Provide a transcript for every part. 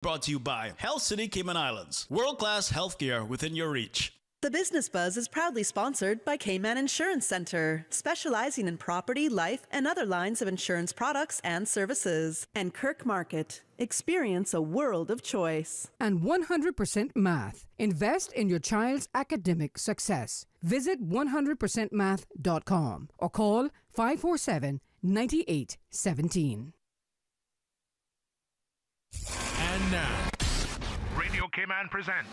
Brought to you by Health City Cayman Islands. World-class healthcare within your reach. The Business Buzz is proudly sponsored by Cayman Insurance Center, specializing in property, life, and other lines of insurance products and services. And Kirk Market. Experience a world of choice. And 100% Math. Invest in your child's academic success. Visit 100%math.com or call 547-9817. And now, Radio Cayman presents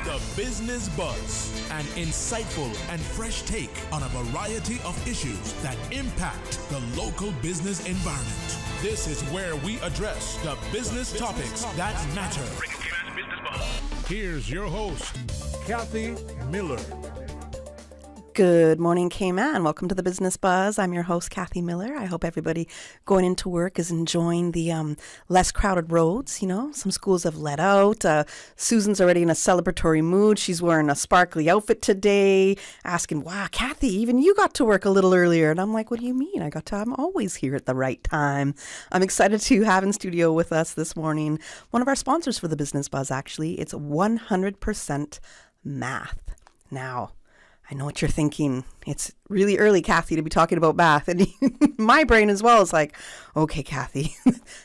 The Business Buzz, an insightful and fresh take on a variety of issues that impact the local business environment. This is where we address the business topics that matter. Radio Cayman's Business Buzz. Here's your host, Kathy Miller. Good morning, Cayman. Welcome to the Business Buzz. I'm your host, Kathy Miller. I hope everybody going into work is enjoying the less crowded roads. You know, some schools have let out. Susan's already in a celebratory mood. She's wearing a sparkly outfit today, asking, wow, Kathy, even you got to work a little earlier. And I'm like, what do you mean? I'm always here at the right time. I'm excited to have in studio with us this morning one of our sponsors for the Business Buzz, actually. It's 100% Math. Now, I know what you're thinking. It's really early, Kathy, to be talking about math. And my brain as well is like, okay, Kathy,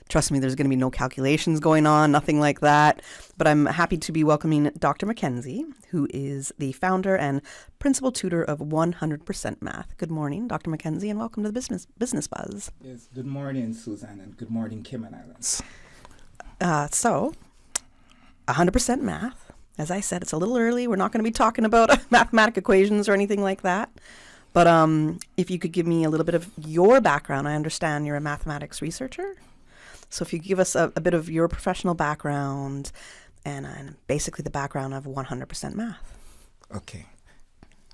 trust me, there's going to be no calculations going on, nothing like that. But I'm happy to be welcoming Dr. McKenzie, who is the founder and principal tutor of 100% Math. Good morning, Dr. McKenzie, and welcome to the Business Buzz. Yes, good morning, Susan, and good morning, Cayman Islands. So, 100% Math. As I said, it's a little early. We're not going to be talking about mathematical equations or anything like that. But if you could give me a little bit of your background, I understand you're a mathematics researcher. So if you could give us a bit of your professional background and basically the background of 100% Math. Okay.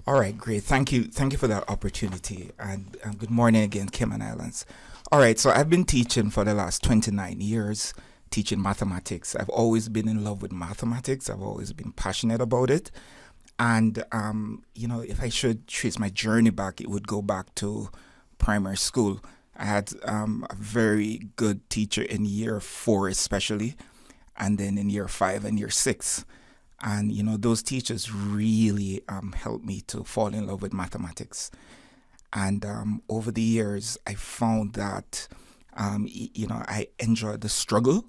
All right, great. Thank you for that opportunity. And good morning again, Cayman Islands. All right, so I've been teaching for the last 29 years. Teaching mathematics. I've always been in love with mathematics. I've always been passionate about it. And, if I should trace my journey back, it would go back to primary school. I had a very good teacher in year 4 especially, and then in year 5 and year 6. And, those teachers really helped me to fall in love with mathematics. And over the years, I found that, I enjoyed the struggle.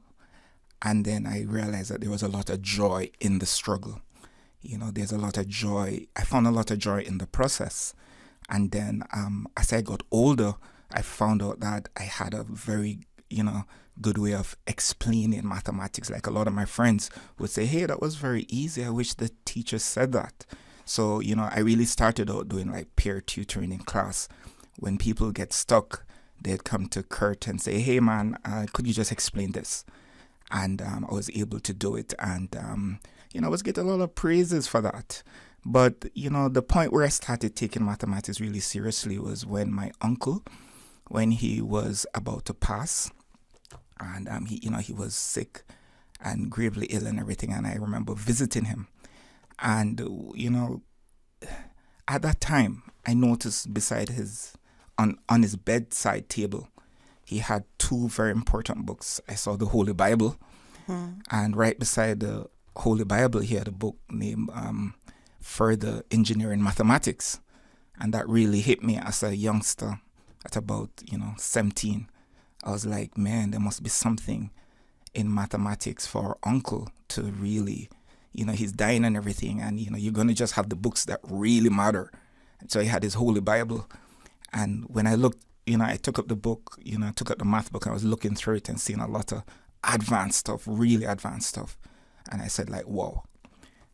And then I realized that there was a lot of joy in the struggle. There's a lot of joy. I found a lot of joy in the process. And then as I got older, I found out that I had a very, good way of explaining mathematics. Like a lot of my friends would say, hey, that was very easy. I wish the teacher said that. So, I really started out doing like peer tutoring in class. When people get stuck, they'd come to Kurt and say, hey, man, could you just explain this? And I was able to do it. And, I was getting a lot of praises for that. But, the point where I started taking mathematics really seriously was when my uncle, when he was about to pass, and, he was sick and gravely ill and everything. And I remember visiting him. And, at that time, I noticed beside on his bedside table, he had 2 very important books. I saw the Holy Bible, and right beside the Holy Bible, he had a book named Further Engineering Mathematics. And that really hit me as a youngster at about, 17. I was like, man, there must be something in mathematics for our uncle to really, he's dying and everything. And, you're going to just have the books that really matter. And so he had his Holy Bible. And when I looked, I took up the book, I took up the math book. I was looking through it and seeing a lot of advanced stuff, really advanced stuff. And I said, like, wow.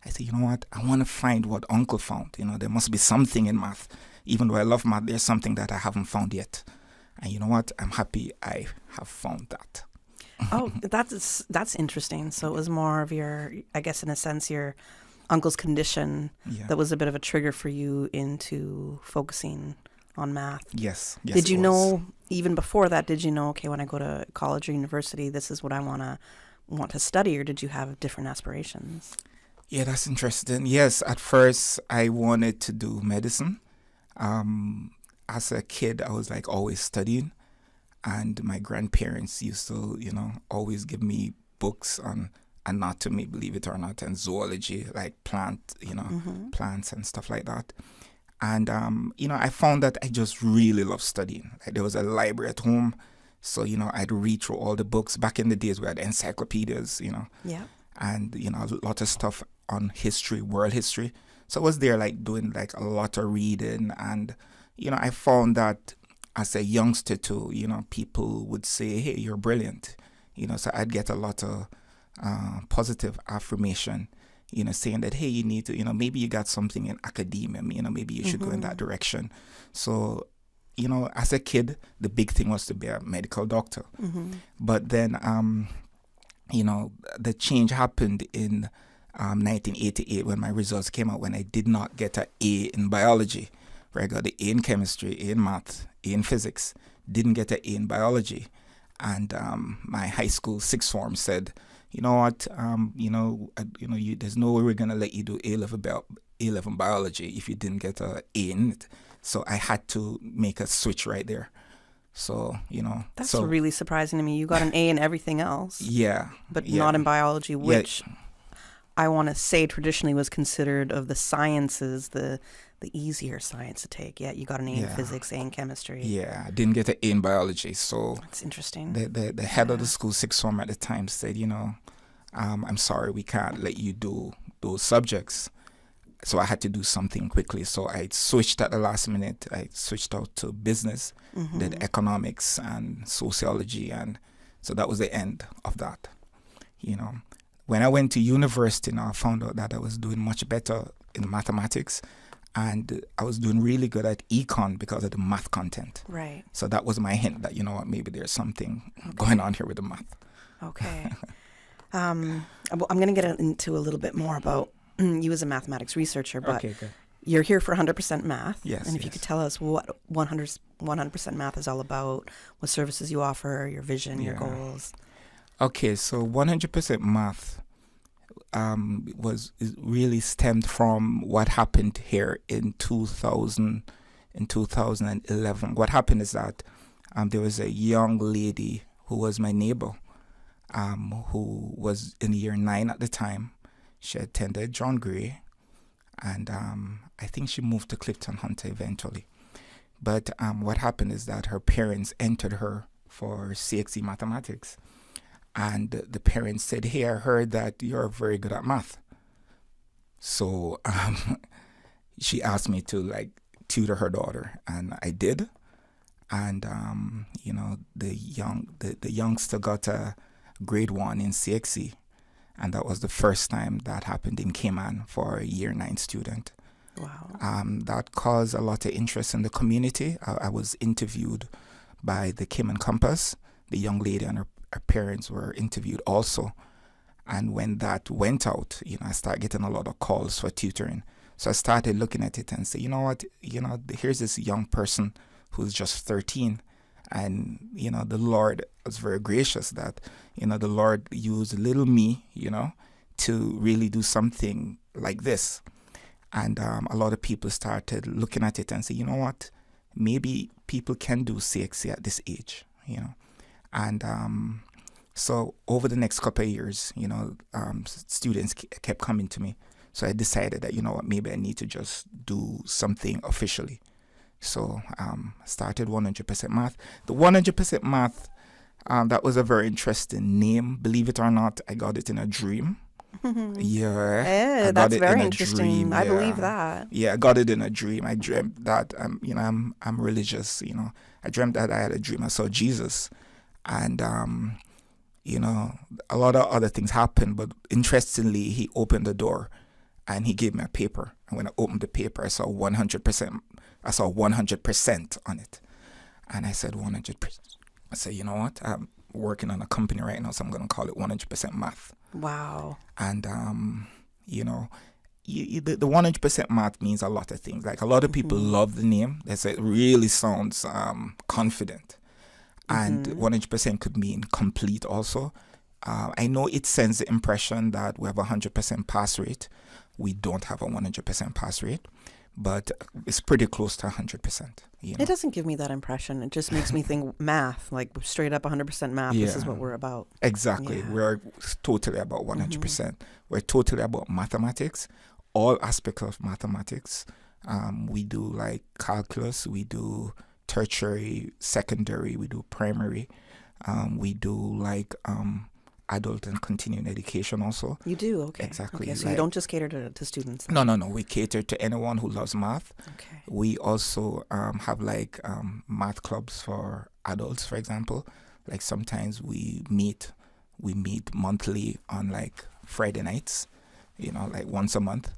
I said, you know what? I want to find what Uncle found. There must be something in math. Even though I love math, there's something that I haven't found yet. And you know what? I'm happy I have found that. Oh, that's interesting. So it was more of your, I guess, in a sense, your uncle's condition that was a bit of a trigger for you into focusing on math. Yes. Did you know, even before that, okay, when I go to college or university, this is what I want to study, or did you have different aspirations? Yeah, that's interesting. Yes, at first I wanted to do medicine. As a kid, I was like always studying. And my grandparents used to, always give me books on anatomy, believe it or not, and zoology, like plants and stuff like that. And, I found that I just really love studying. Like, there was a library at home. So, I'd read through all the books. Back in the days, we had encyclopedias, Yeah. and, a lot of stuff on history, world history. So I was there, like, doing, like, a lot of reading. And, I found that as a youngster, too, people would say, hey, you're brilliant. So I'd get a lot of positive affirmation, saying that, hey, you need to, maybe you got something in academia, maybe you should go in that direction. So, as a kid, the big thing was to be a medical doctor. But then, the change happened in 1988 when my results came out, when I did not get an A in biology, where I got the A in chemistry, A in math, A in physics, didn't get an A in biology. And my high school sixth form said, you know what, there's no way we're going to let you do A-level biology if you didn't get an A in it. So I had to make a switch right there. So, That's really surprising to me. You got an A in everything else. Yeah. But not in biology, which I want to say traditionally was considered of the sciences, the easier science to take. Yeah, you got an A in physics, A in chemistry. Yeah, I didn't get an A in biology. So that's interesting. The head of the school sixth form at the time said, I'm sorry, we can't let you do those subjects. So I had to do something quickly. So I switched at the last minute. I switched out to business, did economics and sociology. And so that was the end of that. When I went to university, I found out that I was doing much better in mathematics. And I was doing really good at econ because of the math content. Right. So that was my hint that, maybe there's something going on here with the math. Okay. I'm going to get into a little bit more about you as a mathematics researcher, but you're here for 100% math. Yes. And if you could tell us what 100% math is all about, what services you offer, your vision, your goals. Okay, so 100% math really stemmed from what happened here in 2011. What happened is that there was a young lady who was my neighbor, who was in year 9 at the time. She attended John Gray, and I think she moved to Clifton Hunter eventually. But what happened is that her parents entered her for CXC mathematics. And the parents said, hey, I heard that you're very good at math. So she asked me to tutor her daughter, and I did. And the youngster got a grade 1 in CXC, and that was the first time that happened in Cayman for a year 9 student. Wow. That caused a lot of interest in the community. I was interviewed by the Cayman Compass. The young lady and her parents were interviewed also. And when that went out, I started getting a lot of calls for tutoring. So I started looking at it and say, you know what, here's this young person who's just 13. And, the Lord was very gracious that, the Lord used little me, to really do something like this. And a lot of people started looking at it and say, you know what, maybe people can do CXC at this age, And so over the next couple of years, students kept coming to me. So I decided that, maybe I need to just do something officially. So started 100% Math. The 100% Math, that was a very interesting name. Believe it or not, I got it in a dream. Yeah, that's very interesting. I believe that. Yeah, I got it in a dream. I dreamt that I'm religious. I dreamt that I had a dream. I saw Jesus, and a lot of other things happened. But interestingly, he opened the door, and he gave me a paper. And when I opened the paper, I saw 100%. I saw 100% on it, and I said 100%. I said, you know what? I'm working on a company right now, so I'm going to call it 100% Math. Wow. And, the 100% Math means a lot of things. Like, a lot of people love the name. They say it really sounds confident. And 100% could mean complete also. I know it sends the impression that we have a 100% pass rate. We don't have a 100% pass rate. but it's pretty close to 100%. You know? It doesn't give me that impression. It just makes me think math, like straight up 100% math. This is what we're about. Exactly. Yeah. We're totally about 100%. We're totally about mathematics, all aspects of mathematics. We do like calculus, we do tertiary, secondary, we do primary, we do like adult and continuing education also. You do? Okay. Exactly. Okay, so like, you don't just cater to students? No. We cater to anyone who loves math. Okay. We also have like math clubs for adults, for example. Like sometimes we meet monthly on like Friday nights, like once a month.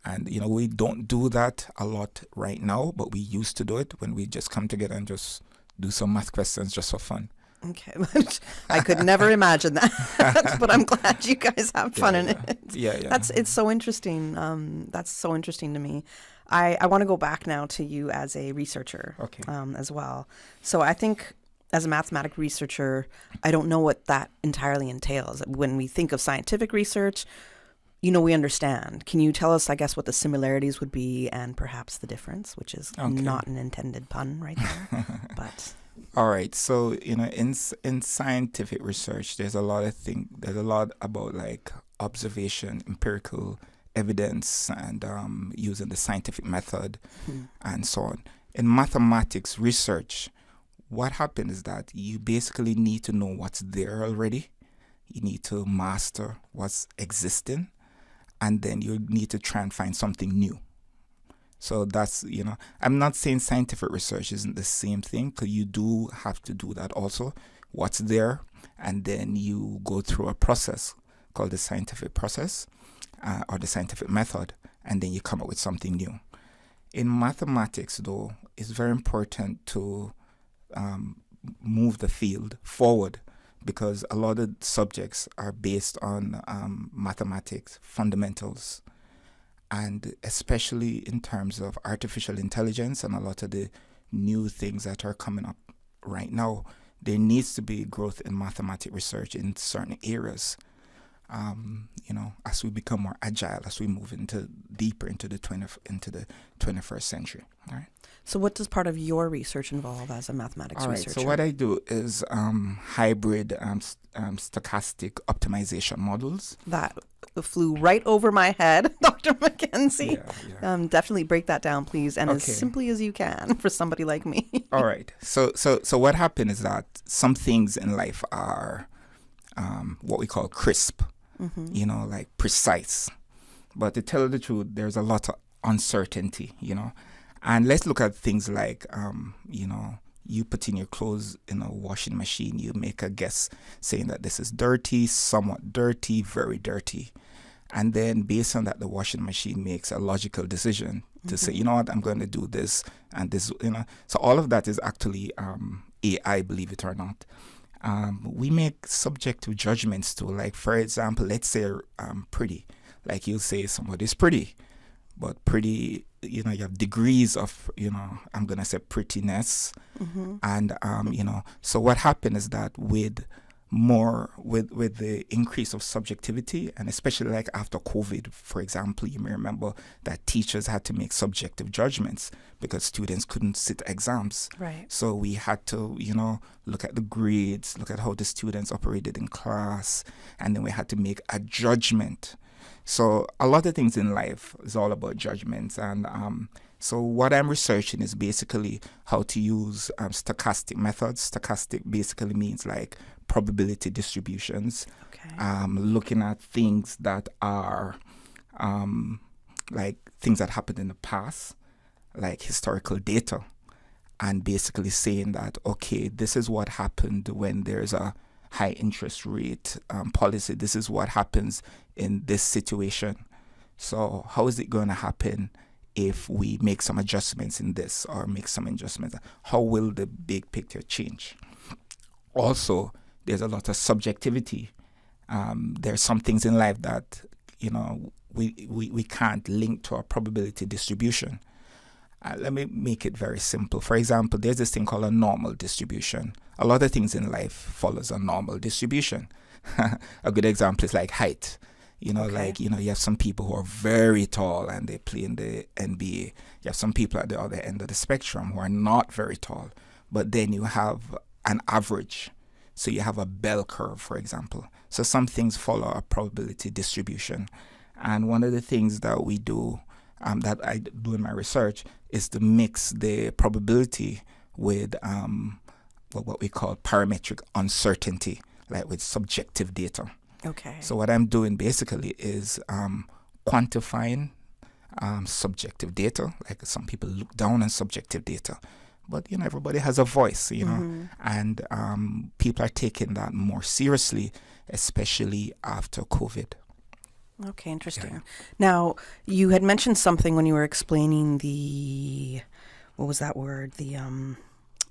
And, we don't do that a lot right now, but we used to do it when we just come together and just do some math questions just for fun. Okay. I could never imagine that, but I'm glad you guys have fun in it. Yeah. It's so interesting. That's so interesting to me. I want to go back now to you as a researcher as well. So I think as a mathematic researcher, I don't know what that entirely entails. When we think of scientific research, we understand. Can you tell us, I guess, what the similarities would be and perhaps the difference, which is not an intended pun right there, but... All right. So, in scientific research, there's a lot about like observation, empirical evidence, and using the scientific method and so on. In mathematics research, what happens is that you basically need to know what's there already. You need to master what's existing, and then you need to try and find something new. So that's, I'm not saying scientific research isn't the same thing, because you do have to do that also, what's there, and then you go through a process called the scientific process or the scientific method, and then you come up with something new. In mathematics, though, it's very important to move the field forward, because a lot of subjects are based on mathematics fundamentals. And especially in terms of artificial intelligence and a lot of the new things that are coming up right now, there needs to be growth in mathematics research in certain areas. As we become more agile, as we move deeper into the 21st century. All right. So what does part of your research involve as a mathematics researcher? So what I do is hybrid stochastic optimization models. That flew right over my head, Dr. McKenzie. Yeah. Definitely break that down, please, and as simply as you can for somebody like me. All right. So what happened is that some things in life are what we call crisp, like precise. But to tell the truth, there's a lot of uncertainty, And let's look at things like, you put in your clothes in a washing machine, you make a guess saying that this is dirty, somewhat dirty, very dirty. And then based on that, the washing machine makes a logical decision to say, I'm going to do this and this, So all of that is actually AI, believe it or not. We make subjective judgments too. Like, for example, let's say pretty. Like you'll say somebody's pretty. But pretty, you have degrees of, I'm going to say prettiness. And, so what happened is that with the increase of subjectivity, and especially like after COVID, for example, you may remember that teachers had to make subjective judgments because students couldn't sit exams. Right. So we had to, look at the grades, look at how the students operated in class, and then we had to make a judgment. So a lot of things in life is all about judgments. And so what I'm researching is basically how to use stochastic methods. Stochastic basically means like probability distributions. Okay. Looking at things that are like things that happened in the past, like historical data, and basically saying that, okay, this is what happened when there's a high interest rate policy. This is what happens in this situation. So how is it going to happen if we make some adjustments in this or make some adjustments? How will the big picture change? Also, there's a lot of subjectivity. There's some things in life that, we can't link to our probability distribution. Let me make it very simple. For example, there's this thing called a normal distribution. A lot of things in life follows a normal distribution. A good example is like height. You know, Okay. like, you know, you have some people who are very tall and they play in the NBA. You have some people at the other end of the spectrum who are not very tall. But then you have an average. So you have a bell curve, for example. So some things follow a probability distribution. And one of the things that we do, that I do in my research, is to mix the probability with what we call parametric uncertainty, like with subjective data. Okay. So what I'm doing basically is quantifying subjective data. Like some people look down on subjective data, but you know, everybody has a voice, you know, and people are taking that more seriously, especially after COVID. Okay, interesting. Yeah. Now, you had mentioned something when you were explaining what was that word? The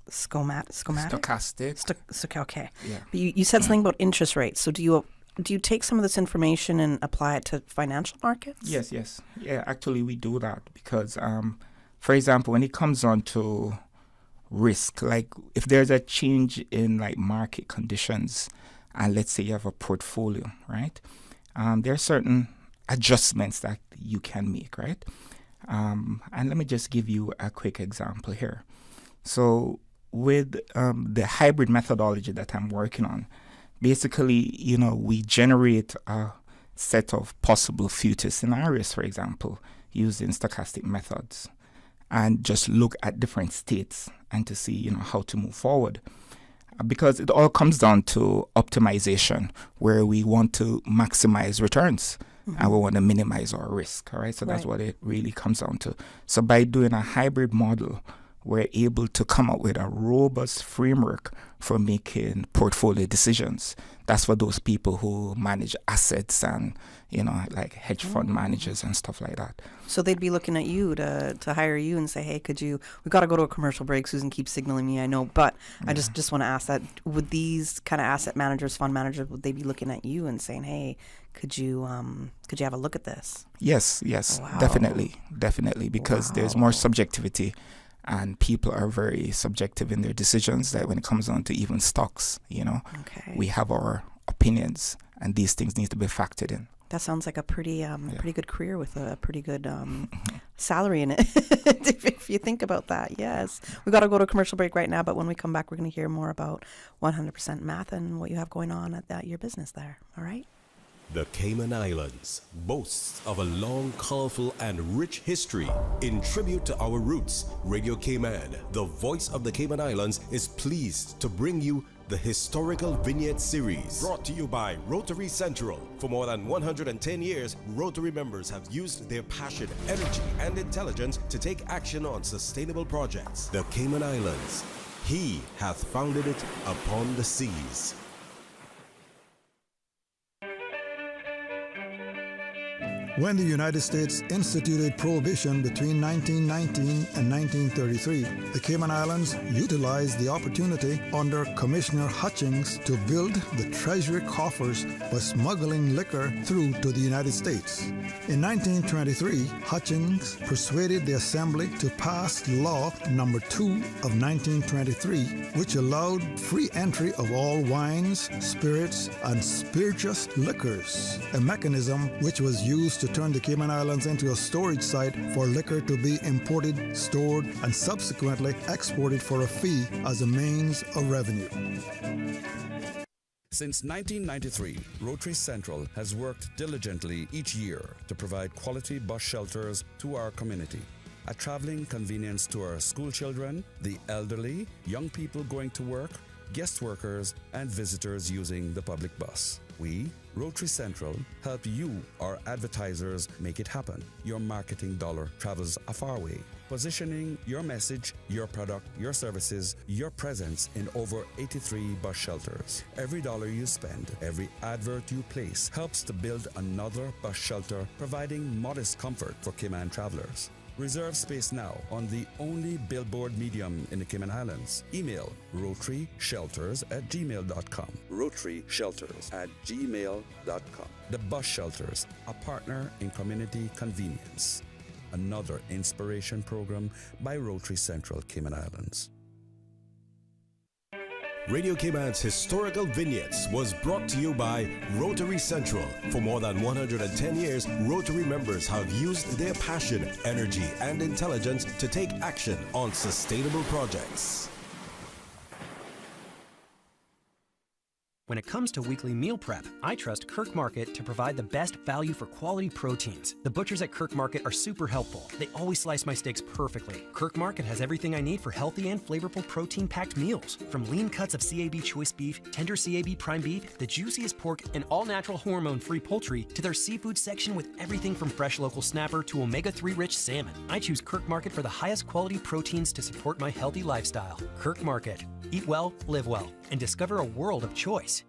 schematic? Stochastic. Okay. Yeah. But you said something about interest rates. So do you take some of this information and apply it to financial markets? Yes. Yeah, actually we do that because, for example, when it comes on to risk, like if there's a change in like market conditions, and let's say you have a portfolio, right? There are certain adjustments that you can make, right? And let me just give you a quick example here. So with the hybrid methodology that I'm working on, basically, you know, we generate a set of possible future scenarios, for example, using stochastic methods, and just look at different states and to see, you know, how to move forward. Because it all comes down to optimization, where we want to maximize returns and we want to minimize our risk. All right. So that's what it really comes down to. So by doing a hybrid model, we're able to come up with a robust framework for making portfolio decisions. That's for those people who manage assets and, you know, like hedge fund managers and stuff like that. So they'd be looking at you to hire you and say, hey, we've got to go to a commercial break. Susan keeps signaling me, I know, but I just want to ask that, would these kind of asset managers, fund managers, would they be looking at you and saying, hey, could you have a look at this? Yes, Wow. definitely, because there's more subjectivity. And people are very subjective in their decisions. That when it comes down to even stocks, you know, we have our opinions, and these things need to be factored in. That sounds like a pretty good career with a pretty good salary in it. If you think about that, yes. We've got to go to a commercial break right now, but when we come back, we're going to hear more about 100% Math and what you have going on at your business there. All right. The Cayman Islands boasts of a long, colorful, and rich history. In tribute to our roots, Radio Cayman, the voice of the Cayman Islands, is pleased to bring you the Historical Vignette Series, brought to you by Rotary Central. For more than 110 years, Rotary members have used their passion, energy, and intelligence to take action on sustainable projects. The Cayman Islands, He hath founded it upon the seas. When the United States instituted prohibition between 1919 and 1933, the Cayman Islands utilized the opportunity under Commissioner Hutchings to build the treasury coffers by smuggling liquor through to the United States. In 1923, Hutchings persuaded the Assembly to pass Law Number 2 of 1923, which allowed free entry of all wines, spirits, and spirituous liquors, a mechanism which was used to turn the Cayman Islands into a storage site for liquor to be imported, stored, and subsequently exported for a fee as a means of revenue. Since 1993, Rotary Central has worked diligently each year to provide quality bus shelters to our community. A traveling convenience to our school children, the elderly, young people going to work, guest workers, and visitors using the public bus. We, Rotary Central, help you, our advertisers, make it happen. Your marketing dollar travels a far way. Positioning your message, your product, your services, your presence in over 83 bus shelters. Every dollar you spend, every advert you place helps to build another bus shelter, providing modest comfort for Cayman travelers. Reserve space now on the only billboard medium in the Cayman Islands. Email rotaryshelters@gmail.com. rotaryshelters@gmail.com. The Bus Shelters, a partner in community convenience. Another inspiration program by Rotary Central Cayman Islands. Radio Cayman's historical vignettes was brought to you by Rotary Central. For more than 110 years, Rotary members have used their passion, energy, and intelligence to take action on sustainable projects. When it comes to weekly meal prep, I trust Kirk Market to provide the best value for quality proteins. The butchers at Kirk Market are super helpful. They always slice my steaks perfectly. Kirk Market has everything I need for healthy and flavorful protein-packed meals. From lean cuts of CAB choice beef, tender CAB prime beef, the juiciest pork, and all-natural hormone-free poultry, to their seafood section with everything from fresh local snapper to omega-3 rich salmon. I choose Kirk Market for the highest quality proteins to support my healthy lifestyle. Kirk Market. Eat well, live well, and discover a world of choice.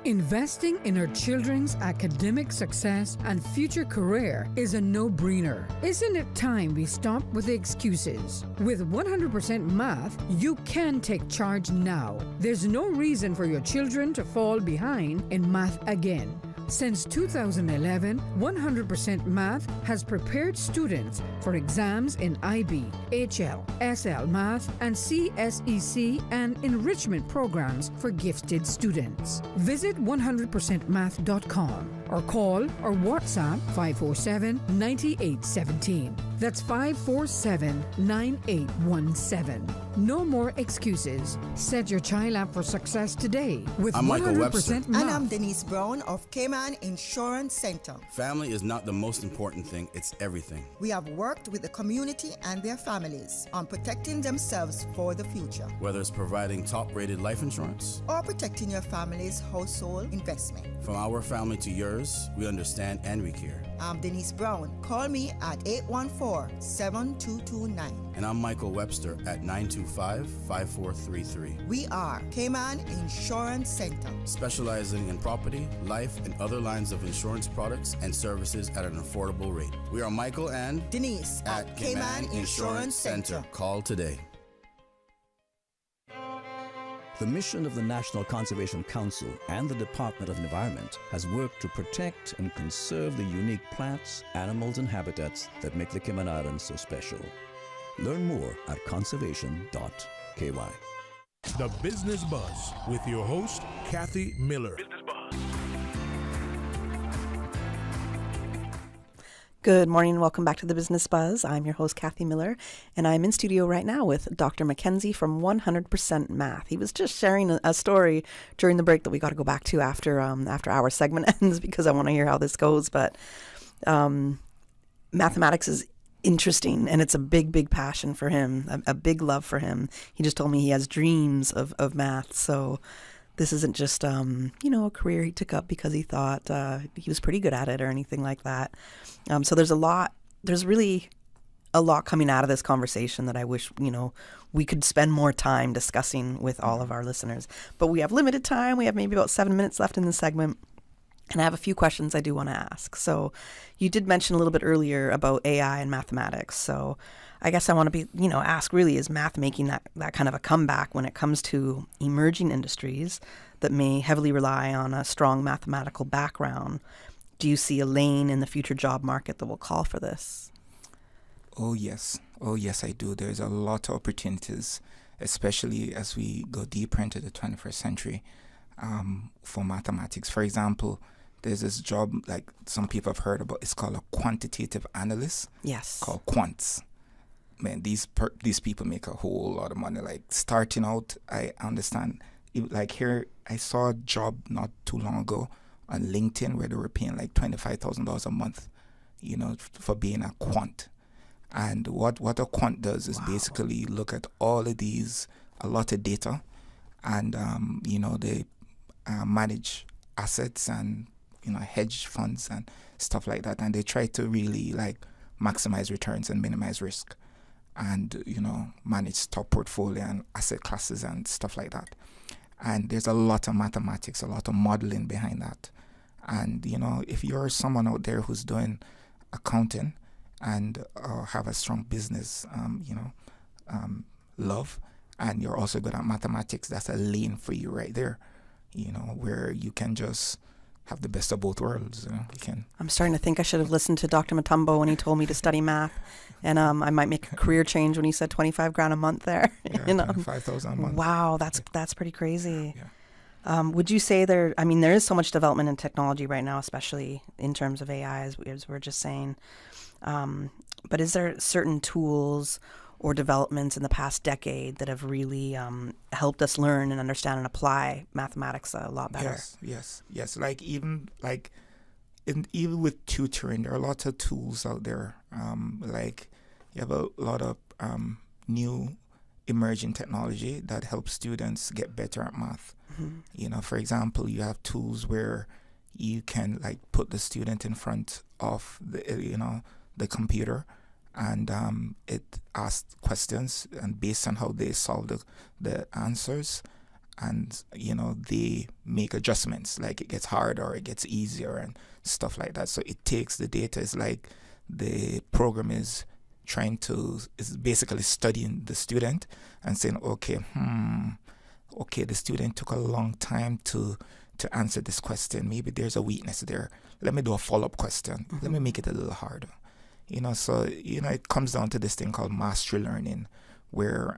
Investing in our children's academic success and future career is a no-brainer. Isn't it time we stop with the excuses? With 100% Math, you can take charge now. There's no reason for your children to fall behind in math again. Since 2011, 100% Math has prepared students for exams in IB, HL, SL Math, and CSEC and enrichment programs for gifted students. Visit 100%math.com or call or WhatsApp 547-9817. That's 547-9817. No more excuses. Set your child up for success today with I'm Michael 100% Webster. Math. And I'm Denise Brown of Cayman Insurance Center. Family is not the most important thing, it's everything. We have worked with the community and their families on protecting themselves for the future, Whether it's providing top-rated life insurance, or protecting your family's household investment. from our family to yours, we understand and we care. I'm Denise Brown. Call me at 814-7229. And I'm Michael Webster at 925-5433. We are Cayman Insurance Center. Specializing in property, life, and other lines of insurance products and services at an affordable rate. We are Michael and Denise at Cayman Insurance Center. Call today. The mission of the National Conservation Council and the Department of Environment has worked to protect and conserve the unique plants, animals, and habitats that make the Cayman Islands so special. Learn more at conservation.ky. The Business Buzz with your host, Kathy Miller. Good morning and welcome back to the Business Buzz. I'm your host, Kathy Miller, and I'm in studio right now with Dr. McKenzie from 100% Math. He was just sharing a story during the break that we got to go back to after our segment ends because I want to hear how this goes. But mathematics is interesting, and it's a big, big passion for him, a big love for him. He just told me he has dreams of math, so this isn't just, a career he took up because he thought he was pretty good at it or anything like that. So there's really a lot coming out of this conversation that I wish, we could spend more time discussing with all of our listeners. But we have limited time. We have maybe about 7 minutes left in the segment. And I have a few questions I do want to ask. So you did mention a little bit earlier about AI and mathematics. So I guess I want to ask really, is math making that kind of a comeback when it comes to emerging industries that may heavily rely on a strong mathematical background? Do you see a lane in the future job market that will call for this? Oh, yes, I do. There's a lot of opportunities, especially as we go deeper into the 21st century for mathematics. For example, there's this job like some people have heard about. It's called a quantitative analyst. Yes. Called quants. Man, these people make a whole lot of money. Like starting out, I understand. Like here, I saw a job not too long ago on LinkedIn where they were paying like $25,000 a month, for being a quant. And what a quant does is basically look at all of these, a lot of data, and they manage assets and hedge funds and stuff like that, and they try to really like maximize returns and minimize risk, and manage stock portfolio and asset classes and stuff like that. And there's a lot of mathematics, a lot of modeling behind that. And if you're someone out there who's doing accounting and have a strong business love, and you're also good at mathematics, that's a lane for you right there, where you can just have the best of both worlds. You can. I'm starting to think I should have listened to Dr. Matumbo when he told me to study math, and I might make a career change when he said 25 grand a month there. Yeah, 25,000 a month. Wow, that's pretty crazy. Yeah. Would you say there is so much development in technology right now, especially in terms of AI, as we're just saying. But is there certain tools or developments in the past decade that have really helped us learn and understand and apply mathematics a lot better? Yes. Even with tutoring, there are lots of tools out there. You have a lot of new emerging technology that helps students get better at math. Mm-hmm. For example, you have tools where you can put the student in front of the computer, and it asks questions, and based on how they solve the answers, and they make adjustments, like it gets harder or it gets easier and stuff like that. So it takes the data. It's like the program is basically studying the student and saying, okay, the student took a long time to answer this question. Maybe there's a weakness there. Let me do a follow-up question. Mm-hmm. Let me make it a little harder. It comes down to this thing called mastery learning, where,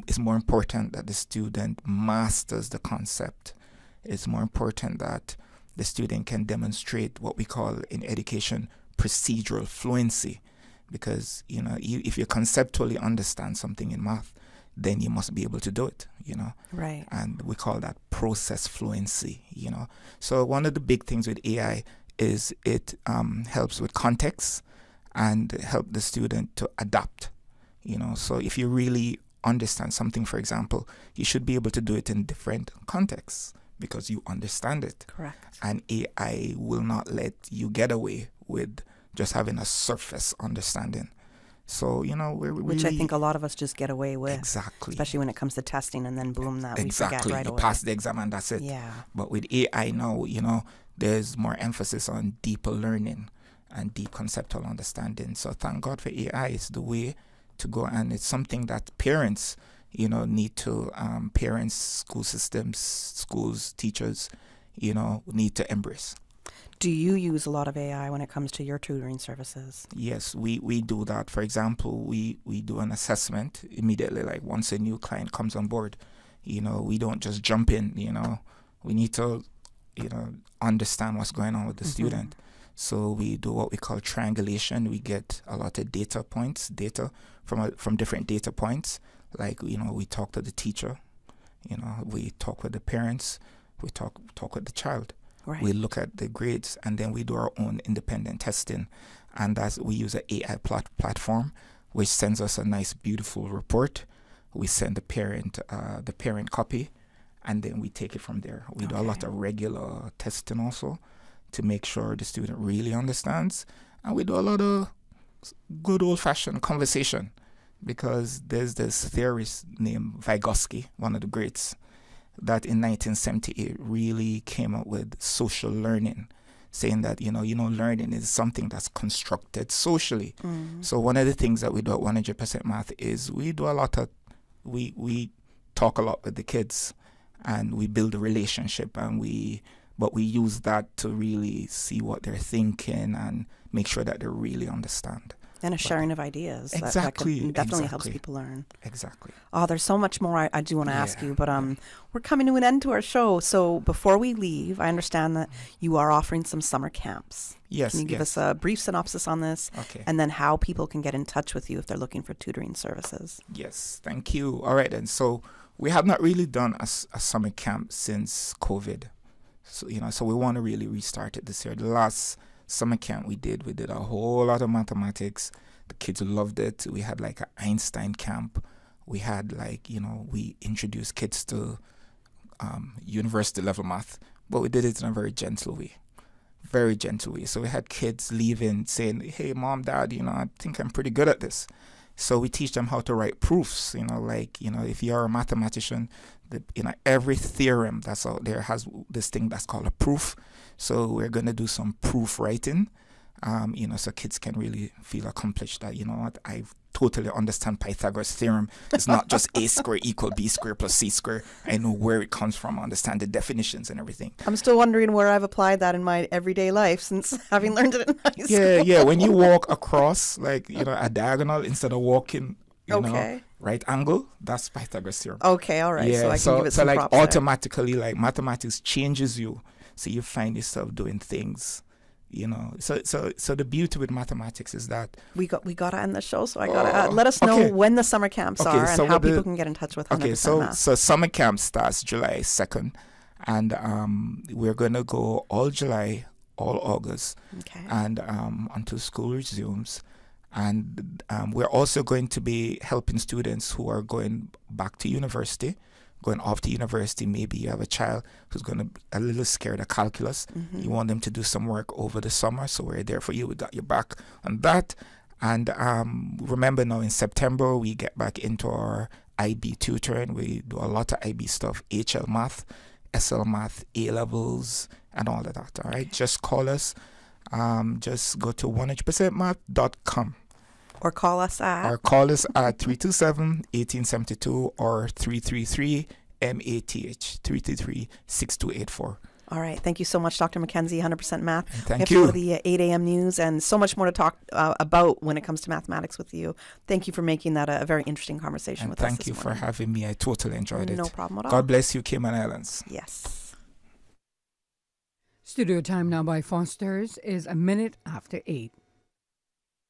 it's more important that the student masters the concept. It's more important that the student can demonstrate what we call in education procedural fluency. Because, if you conceptually understand something in math, then you must be able to do it, Right. And we call that process fluency, So one of the big things with AI is it helps with context and help the student to adapt, So if you really understand something, for example, you should be able to do it in different contexts because you understand it. Correct. And AI will not let you get away with just having a surface understanding. So, which I think a lot of us just get away with. Exactly. Especially when it comes to testing, and then boom, that we forget right away. You pass the exam and that's it. Yeah. But with AI now, there's more emphasis on deeper learning and deep conceptual understanding. So thank God for AI. It's the way to go, and it's something that parents, need to, parents, school systems, schools, teachers, need to embrace. Do you use a lot of AI when it comes to your tutoring services? Yes, we do that. For example, we do an assessment immediately, like once a new client comes on board. We don't just jump in, we need to, understand what's going on with the student. So we do what we call triangulation. We get a lot of data from different data points. Like, we talk to the teacher, we talk with the parents, we talk with the child. Right. We look at the grades, and then we do our own independent testing. And we use an AI platform, which sends us a nice, beautiful report. We send the parent copy, and then we take it from there. We do a lot of regular testing also to make sure the student really understands. And we do a lot of good old-fashioned conversation, because there's this theorist named Vygotsky, one of the greats, that in 1978 really came up with social learning, saying that, learning is something that's constructed socially. Mm-hmm. So one of the things that we do at 100% Math is we talk a lot with the kids, and we build a relationship, but we use that to really see what they're thinking and make sure that they really understand. And a sharing of ideas. Exactly. That definitely helps people learn. Exactly. Oh, there's so much more I do want to ask you, but we're coming to an end to our show. So before we leave, I understand that you are offering some summer camps. Yes. Can you give us a brief synopsis on this? Okay. And then how people can get in touch with you if they're looking for tutoring services? Yes. Thank you. All right, then. So we have not really done a summer camp since COVID. So, so we want to really restart it this year. The last summer camp we did a whole lot of mathematics. The kids loved it. We had like an Einstein camp. We had we introduced kids to university level math, but we did it in a very gentle way. So we had kids leaving saying, hey, mom, dad, I think I'm pretty good at this. So we teach them how to write proofs, if you're a mathematician, every theorem that's out there has this thing that's called a proof. So we're going to do some proof writing, So kids can really feel accomplished that, you know what, I totally understand Pythagoras' theorem. It's not just a square equal b square plus c square. I know where it comes from, I understand the definitions and everything. I'm still wondering where I've applied that in my everyday life since having learned it in high school. Yeah. When you walk across, like, a diagonal instead of walking, you know, right angle, that's Pythagoras' theorem. Okay, all right. Yeah, so I can give it some like props there. automatically, like mathematics changes you. So you find yourself doing things. So the beauty with mathematics is that we got to end the show, so I got to let us know when the summer camps are and how people can get in touch with 100% Math. So summer camp starts July 2nd, and we're going to go all July, all August, and until school resumes. And we're also going to be helping students who are going back to university, going off to university. Maybe you have a child who's going to be a little scared of calculus. You want them to do some work over the summer, so we're there for you. We got your back on that. And remember now in September, we get back into our IB tutoring. We do a lot of IB stuff, HL math, SL math, A-levels, and all of that. All right, just call us. Just go to 100percentmath.com. Or call us at 327-1872 or 333-MATH, 333-6284. All right. Thank you so much, Dr. McKenzie, 100% Math. Thank you. For the 8 a.m. news and so much more to talk about when it comes to mathematics with you. Thank you for making that a very interesting conversation with us thank you for having me. I totally enjoyed it. No problem at all. God bless you, Cayman Islands. Yes. Studio time now by Foster's is 8:01.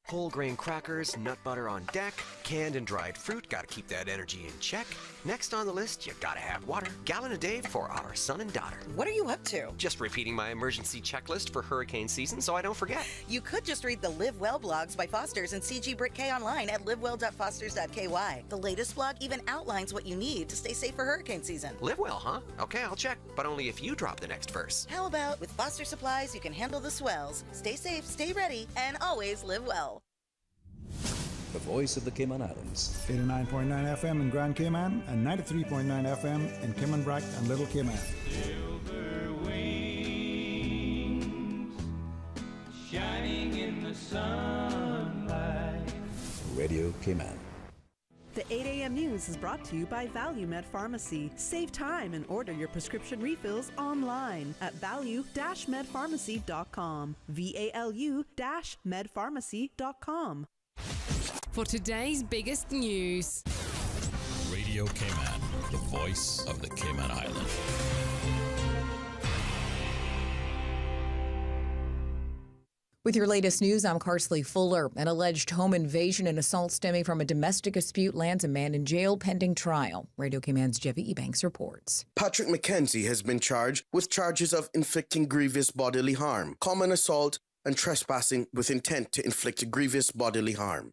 Whole grain crackers, nut butter on deck, canned and dried fruit, gotta keep that energy in check. Next on the list, you gotta have water, gallon a day for our son and daughter. What are you up to? Just repeating my emergency checklist for hurricane season so I don't forget. You could just read the Live Well blogs by Foster's and CG Brick K online at livewell.fosters.ky. The latest blog even outlines what you need to stay safe for hurricane season. Live well, huh? Okay, I'll check, but only if you drop the next verse. How about with Foster Supplies, you can handle the swells. Stay safe, stay ready, and always live well. The voice of the Cayman Islands. 89.9 FM in Grand Cayman and 93.9 FM in Cayman Brac and Little Cayman. Silver wings shining in the sunlight. Radio Cayman. The 8 a.m. news is brought to you by ValueMed Pharmacy. Save time and order your prescription refills online at value-medpharmacy.com. VALU-medpharmacy.com. For today's biggest news. Radio Cayman, the voice of the Cayman Islands. With your latest news, I'm Carsley Fuller. An alleged home invasion and assault stemming from a domestic dispute lands a man in jail pending trial. Radio Cayman's Jeffy Ebanks reports. Patrick McKenzie has been charged with charges of inflicting grievous bodily harm, common assault, and trespassing with intent to inflict grievous bodily harm.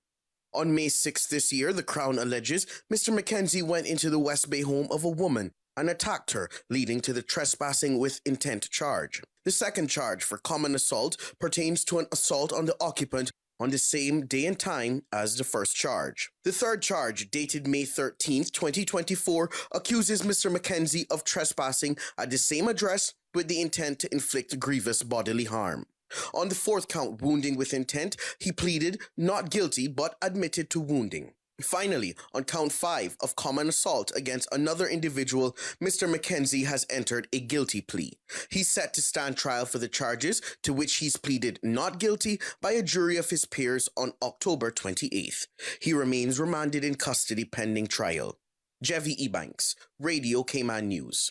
On May 6 this year, the Crown alleges Mr. McKenzie went into the West Bay home of a woman and attacked her, leading to the trespassing with intent charge. The second charge for common assault pertains to an assault on the occupant on the same day and time as the first charge. The third charge, dated May 13, 2024, accuses Mr. McKenzie of trespassing at the same address with the intent to inflict grievous bodily harm. On the fourth count, wounding with intent, he pleaded not guilty but admitted to wounding. Finally, on count 5 of common assault against another individual, Mr. McKenzie has entered a guilty plea. He's set to stand trial for the charges to which he's pleaded not guilty by a jury of his peers on October 28th. He remains remanded in custody pending trial. Jeffy Ebanks, Radio Cayman News.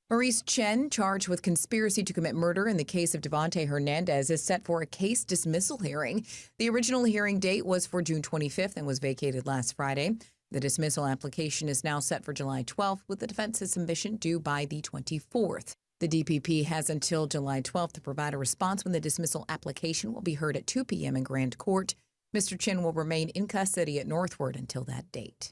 Maurice Chen, charged with conspiracy to commit murder in the case of Devontae Hernandez, is set for a case dismissal hearing. The original hearing date was for June 25th and was vacated last Friday. The dismissal application is now set for July 12th, with the defense's submission due by the 24th. The DPP has until July 12th to provide a response when the dismissal application will be heard at 2 p.m. in Grand Court. Mr. Chen will remain in custody at Northward until that date.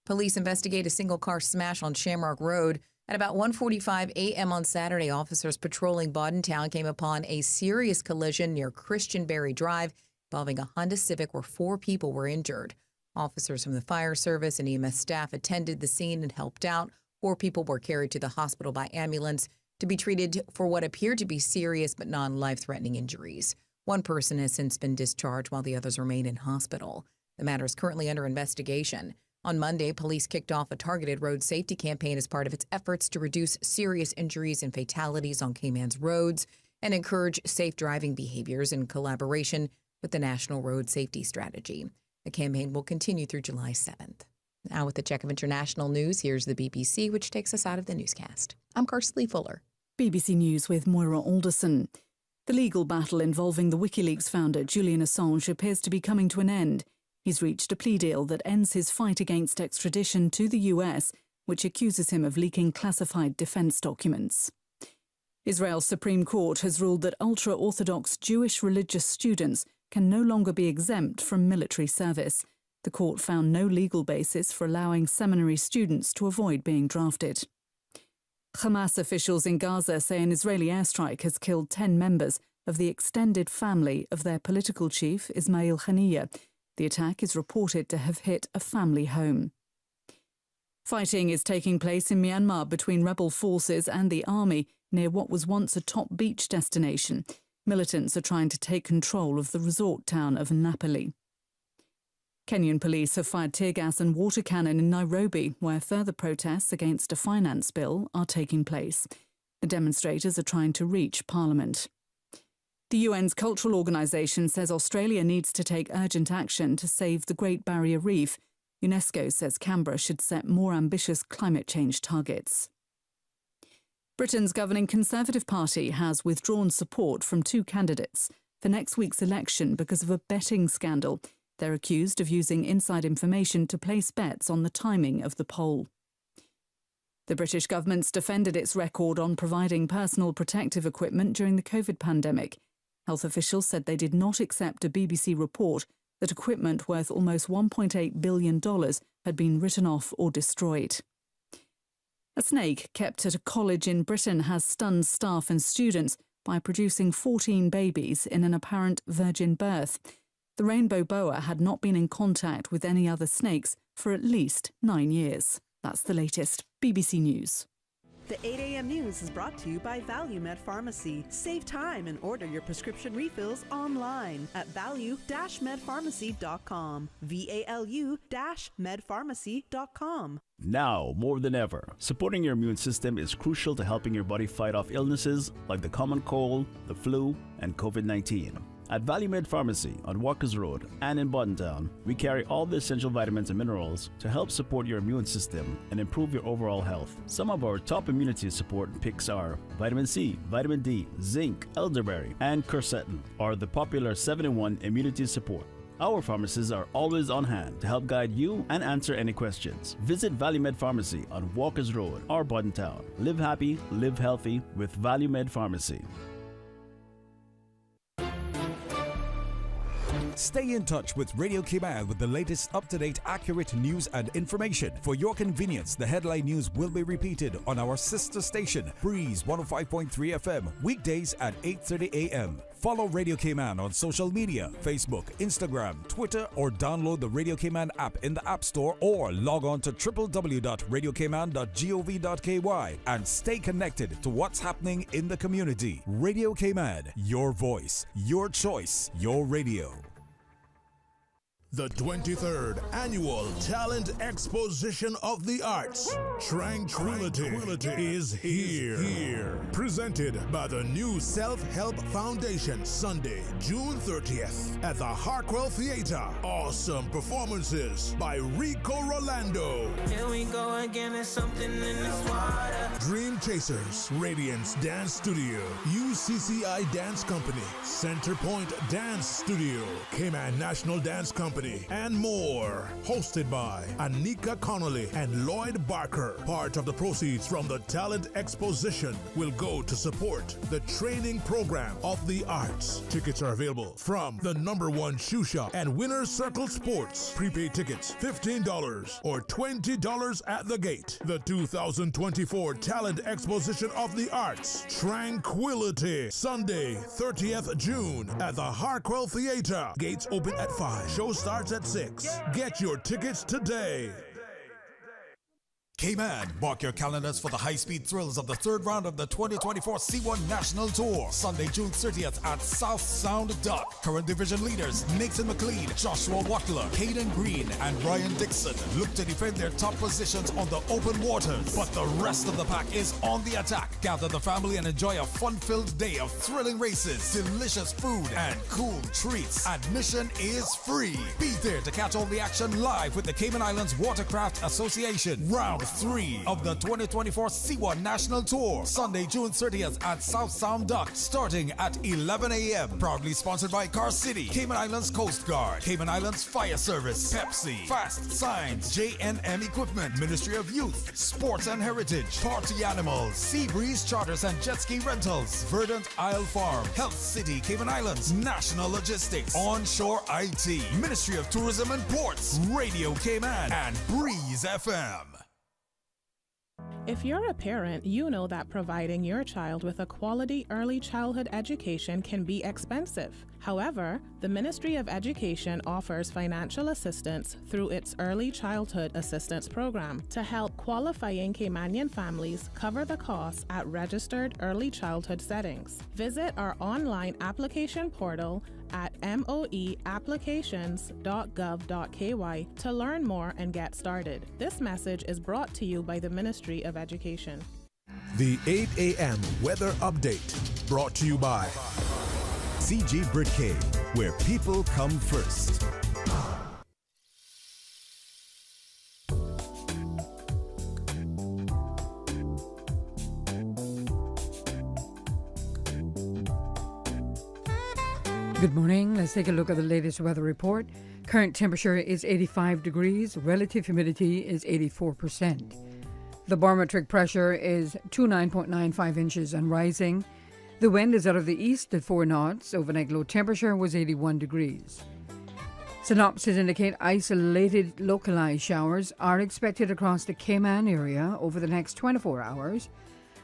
Police investigate a single-car smash on Shamrock Road. At about 1:45 a.m. on Saturday, officers patrolling Boddentown came upon a serious collision near Christian Barrie Drive involving a Honda Civic where 4 people were injured. Officers from the fire service and EMS staff attended the scene and helped out. 4 people were carried to the hospital by ambulance to be treated for what appeared to be serious but non-life-threatening injuries. One person has since been discharged while the others remain in hospital. The matter is currently under investigation. On Monday, police kicked off a targeted road safety campaign as part of its efforts to reduce serious injuries and fatalities on Cayman's roads and encourage safe driving behaviors in collaboration with the National Road Safety Strategy. The campaign will continue through July 7th. Now with a check of international news, here's the BBC, which takes us out of the newscast. I'm Karsley Fuller. BBC News with Moira Alderson. The legal battle involving the WikiLeaks founder Julian Assange appears to be coming to an end. He's reached a plea deal that ends his fight against extradition to the US, which accuses him of leaking classified defense documents. Israel's Supreme Court has ruled that ultra-Orthodox Jewish religious students can no longer be exempt from military service. The court found no legal basis for allowing seminary students to avoid being drafted. Hamas officials in Gaza say an Israeli airstrike has killed 10 members of the extended family of their political chief, Ismail Haniyeh. The attack is reported to have hit a family home. Fighting is taking place in Myanmar between rebel forces and the army near what was once a top beach destination. Militants are trying to take control of the resort town of Napoli. Kenyan police have fired tear gas and water cannon in Nairobi, where further protests against a finance bill are taking place. The demonstrators are trying to reach Parliament. The UN's cultural organisation says Australia needs to take urgent action to save the Great Barrier Reef. UNESCO says Canberra should set more ambitious climate change targets. Britain's governing Conservative Party has withdrawn support from two candidates for next week's election because of a betting scandal. They're accused of using inside information to place bets on the timing of the poll. The British government's defended its record on providing personal protective equipment during the COVID pandemic. Health officials said they did not accept a BBC report that equipment worth almost $1.8 billion had been written off or destroyed. A snake kept at a college in Britain has stunned staff and students by producing 14 babies in an apparent virgin birth. The rainbow boa had not been in contact with any other snakes for at least 9 years. That's the latest. BBC News. The 8 a.m. news is brought to you by ValueMed Pharmacy. Save time and order your prescription refills online at value-medpharmacy.com. VALU-medpharmacy.com. Now, more than ever, supporting your immune system is crucial to helping your body fight off illnesses like the common cold, the flu, and COVID-19. At ValueMed Pharmacy on Walkers Road and in Buttontown, we carry all the essential vitamins and minerals to help support your immune system and improve your overall health. Some of our top immunity support picks are vitamin C, vitamin D, zinc, elderberry, and quercetin are the popular 7-in-1 immunity support. Our pharmacists are always on hand to help guide you and answer any questions. Visit ValueMed Pharmacy on Walkers Road or Buttontown. Live happy, live healthy with ValueMed Pharmacy. Stay in touch with Radio Cayman with the latest up-to-date, accurate news and information. For your convenience, the headline news will be repeated on our sister station, Breeze 105.3 FM, weekdays at 8:30 a.m. Follow Radio Cayman on social media, Facebook, Instagram, Twitter, or download the Radio Cayman app in the App Store or log on to www.radiocayman.gov.ky and stay connected to what's happening in the community. Radio Cayman, your voice, your choice, your radio. The 23rd Annual Talent Exposition of the Arts, Tranquility, is here. Presented by the New Self-Help Foundation, Sunday, June 30th at the Hartwell Theater. Awesome performances by Rico Rolando. Here we go again, there's something in this water. Dream Chasers, Radiance Dance Studio, UCCI Dance Company, Centerpoint Dance Studio, Cayman National Dance Company, and more. Hosted by Anika Connolly and Lloyd Barker. Part of the proceeds from the Talent Exposition will go to support the training program of the arts. Tickets are available from the #1 shoe shop and Winner's Circle Sports. Prepaid tickets $15 or $20 at the gate. The 2024 Talent Exposition of the Arts, Tranquility, Sunday, 30th June at the Hartwell Theater. Gates open at 5. Show starts at 6. Get your tickets today. Cayman, mark your calendars for the high-speed thrills of the third round of the 2024 C1 National Tour. Sunday, June 30th at South Sound Dock. Current division leaders Nathan McLean, Joshua Wattler, Caden Green, and Ryan Dixon look to defend their top positions on the open waters. But the rest of the pack is on the attack. Gather the family and enjoy a fun-filled day of thrilling races, delicious food, and cool treats. Admission is free. Be there to catch all the action live with the Cayman Islands Watercraft Association. Round 3 of the 2024 C1 National Tour. Sunday, June 30th at South Sound Dock, starting at 11 a.m. Proudly sponsored by Car City, Cayman Islands Coast Guard, Cayman Islands Fire Service, Pepsi, Fast Signs, J&M Equipment, Ministry of Youth, Sports and Heritage, Party Animals, Seabreeze Charters and Jet Ski Rentals, Verdant Isle Farm, Health City, Cayman Islands, National Logistics, Onshore IT, Ministry of Tourism and Ports, Radio Cayman, and Breeze FM. If you're a parent, you know that providing your child with a quality early childhood education can be expensive. However, the Ministry of Education offers financial assistance through its Early Childhood Assistance Program to help qualifying Caymanian families cover the costs at registered early childhood settings. Visit our online application portal at moeapplications.gov.ky to learn more and get started. This message is brought to you by the Ministry of Education. The 8 a.m. weather update brought to you by CG Britcay, where people come first. Good morning. Let's take a look at the latest weather report. Current temperature is 85 degrees. Relative humidity is 84%. The barometric pressure is 29.95 inches and rising. The wind is out of the east at 4 knots. Overnight low temperature was 81 degrees. Synopsis indicate isolated localized showers are expected across the Cayman area over the next 24 hours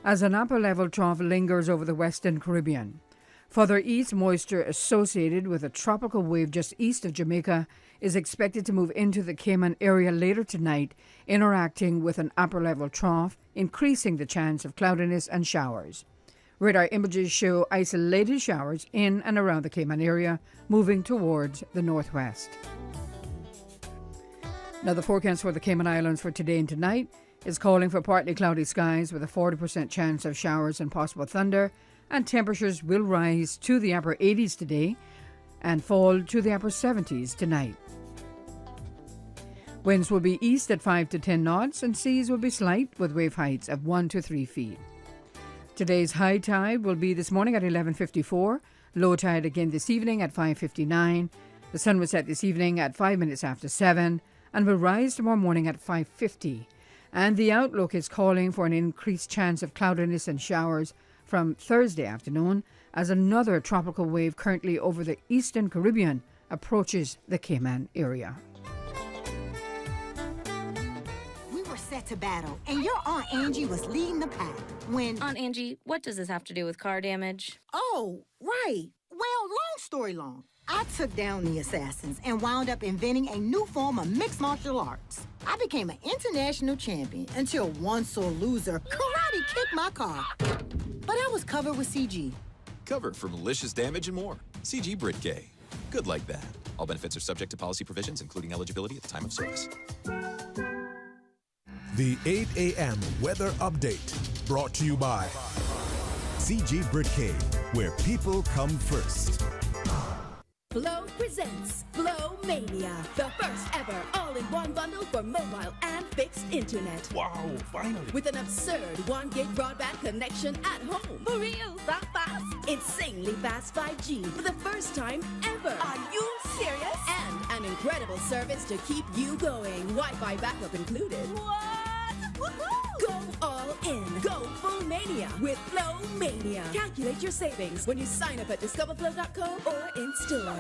as an upper level trough lingers over the Western Caribbean. Further east, moisture associated with a tropical wave just east of Jamaica is expected to move into the Cayman area later tonight, interacting with an upper-level trough, increasing the chance of cloudiness and showers. Radar images show isolated showers in and around the Cayman area, moving towards the northwest. Now, the forecast for the Cayman Islands for today and tonight is calling for partly cloudy skies with a 40% chance of showers and possible thunder, and temperatures will rise to the upper 80s today and fall to the upper 70s tonight. Winds will be east at 5 to 10 knots and seas will be slight with wave heights of 1 to 3 feet. Today's high tide will be this morning at 11:54, low tide again this evening at 5:59. The sun will set this evening at 5 minutes after 7 and will rise tomorrow morning at 5:50. And the outlook is calling for an increased chance of cloudiness and showers from Thursday afternoon as another tropical wave currently over the eastern Caribbean approaches the Cayman area. We were set to battle, and your Aunt Angie was leading the pack when... Aunt Angie, what does this have to do with car damage? Oh, right. Well, long story long. I took down the assassins and wound up inventing a new form of mixed martial arts. I became an international champion until one sore loser karate kicked my car. But I was covered with CG. Covered for malicious damage and more. CG Britcay. Good like that. All benefits are subject to policy provisions, including eligibility at the time of service. The 8 a.m. weather update brought to you by CG Britcay, where people come first. Flow presents Flow Mania, the first ever all-in-one bundle for mobile and fixed internet. Wow, finally. With an absurd 1 gig broadband connection at home. For real, that fast? Insanely fast 5G for the first time ever. Are you serious? And an incredible service to keep you going. Wi-Fi backup included. What? Woohoo! Go all in. Go full mania with Flow Mania. Calculate your savings when you sign up at discoverflow.com or in store.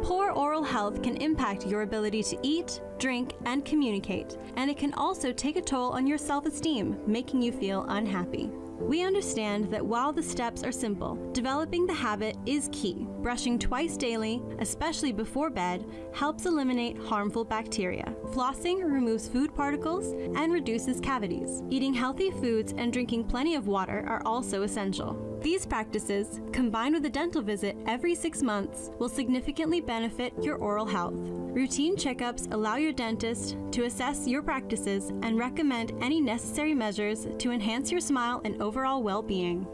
Poor oral health can impact your ability to eat, drink, and communicate, and it can also take a toll on your self-esteem, making you feel unhappy. We understand that while the steps are simple, developing the habit is key. Brushing twice daily, especially before bed, helps eliminate harmful bacteria. Flossing removes food particles and reduces cavities. Eating healthy foods and drinking plenty of water are also essential. These practices, combined with a dental visit every 6 months, will significantly benefit your oral health. Routine checkups allow your dentist to assess your practices and recommend any necessary measures to enhance your smile and overall well-being.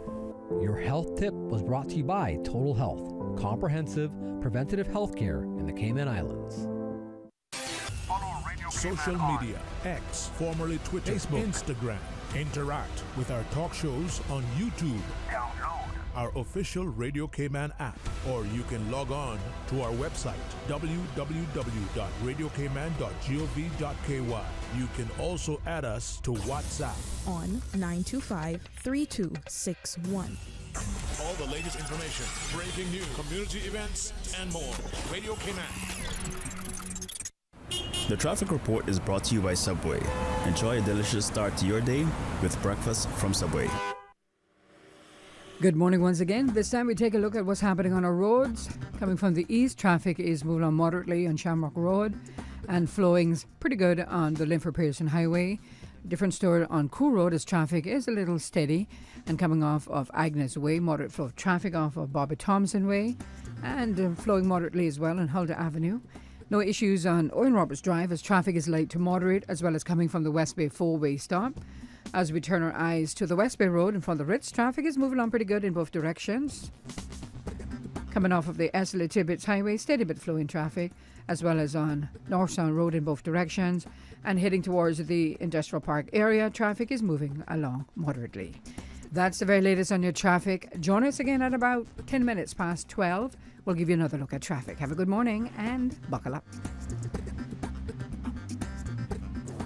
Your health tip was brought to you by Total Health, comprehensive preventative health care in the Cayman Islands. Social media, X, formerly Twitter, Facebook, Instagram. Interact with our talk shows on YouTube. Download our official Radio Cayman app, or you can log on to our website, www.radiocayman.gov.ky. You can also add us to WhatsApp on 925-3261. All the latest information, breaking news, community events, and more. Radio Cayman. The traffic report is brought to you by Subway. Enjoy a delicious start to your day with breakfast from Subway. Good morning once again. This time we take a look at what's happening on our roads. Coming from the east, traffic is moving on moderately on Shamrock Road and flowing's pretty good on the Linford Pearson Highway. Different story on Cool Road as traffic is a little steady and coming off of Agnes Way, moderate flow of traffic off of Bobby Thompson Way and flowing moderately as well on Huldah Avenue. No issues on Owen Roberts Drive as traffic is light to moderate as well as coming from the West Bay 4-way stop. As we turn our eyes to the West Bay Road in front of the Ritz, traffic is moving on pretty good in both directions. Coming off of the Esley Tibbetts Highway, steady bit flowing traffic as well as on North Sound Road in both directions. And heading towards the Industrial Park area, traffic is moving along moderately. That's the very latest on your traffic. Join us again at about 10 minutes past 12. We'll give you another look at traffic. Have a good morning and buckle up.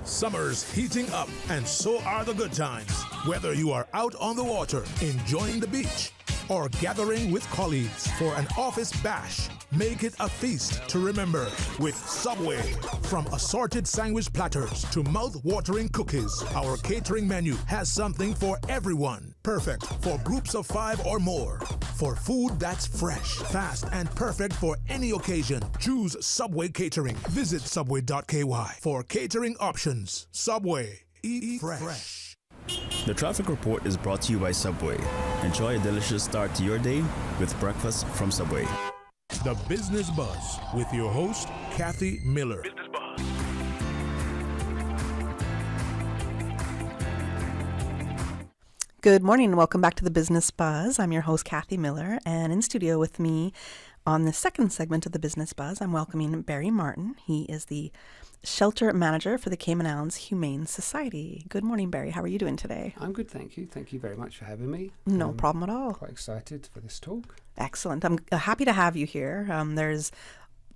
Summer's heating up, and so are the good times. Whether you are out on the water, enjoying the beach, or gathering with colleagues for an office bash, make it a feast to remember with Subway. From assorted sandwich platters to mouth-watering cookies, our catering menu has something for everyone. Perfect for groups of 5 or more. For food that's fresh, fast, and perfect for any occasion, choose Subway Catering. Visit subway.ky for catering options. Subway. Eat fresh. The traffic report is brought to you by Subway. Enjoy a delicious start to your day with breakfast from Subway. The Business Buzz with your host, Kathy Miller. Good morning and welcome back to the Business Buzz. I'm your host, Kathy Miller, and in studio with me on the second segment of the Business Buzz, I'm welcoming Barrie Martin. He is the Shelter Manager for the Cayman Islands Humane Society. Good morning, Barrie. How are you doing today? I'm good, thank you. Thank you very much for having me. No problem at all. Quite excited for this talk. Excellent. I'm happy to have you here. There's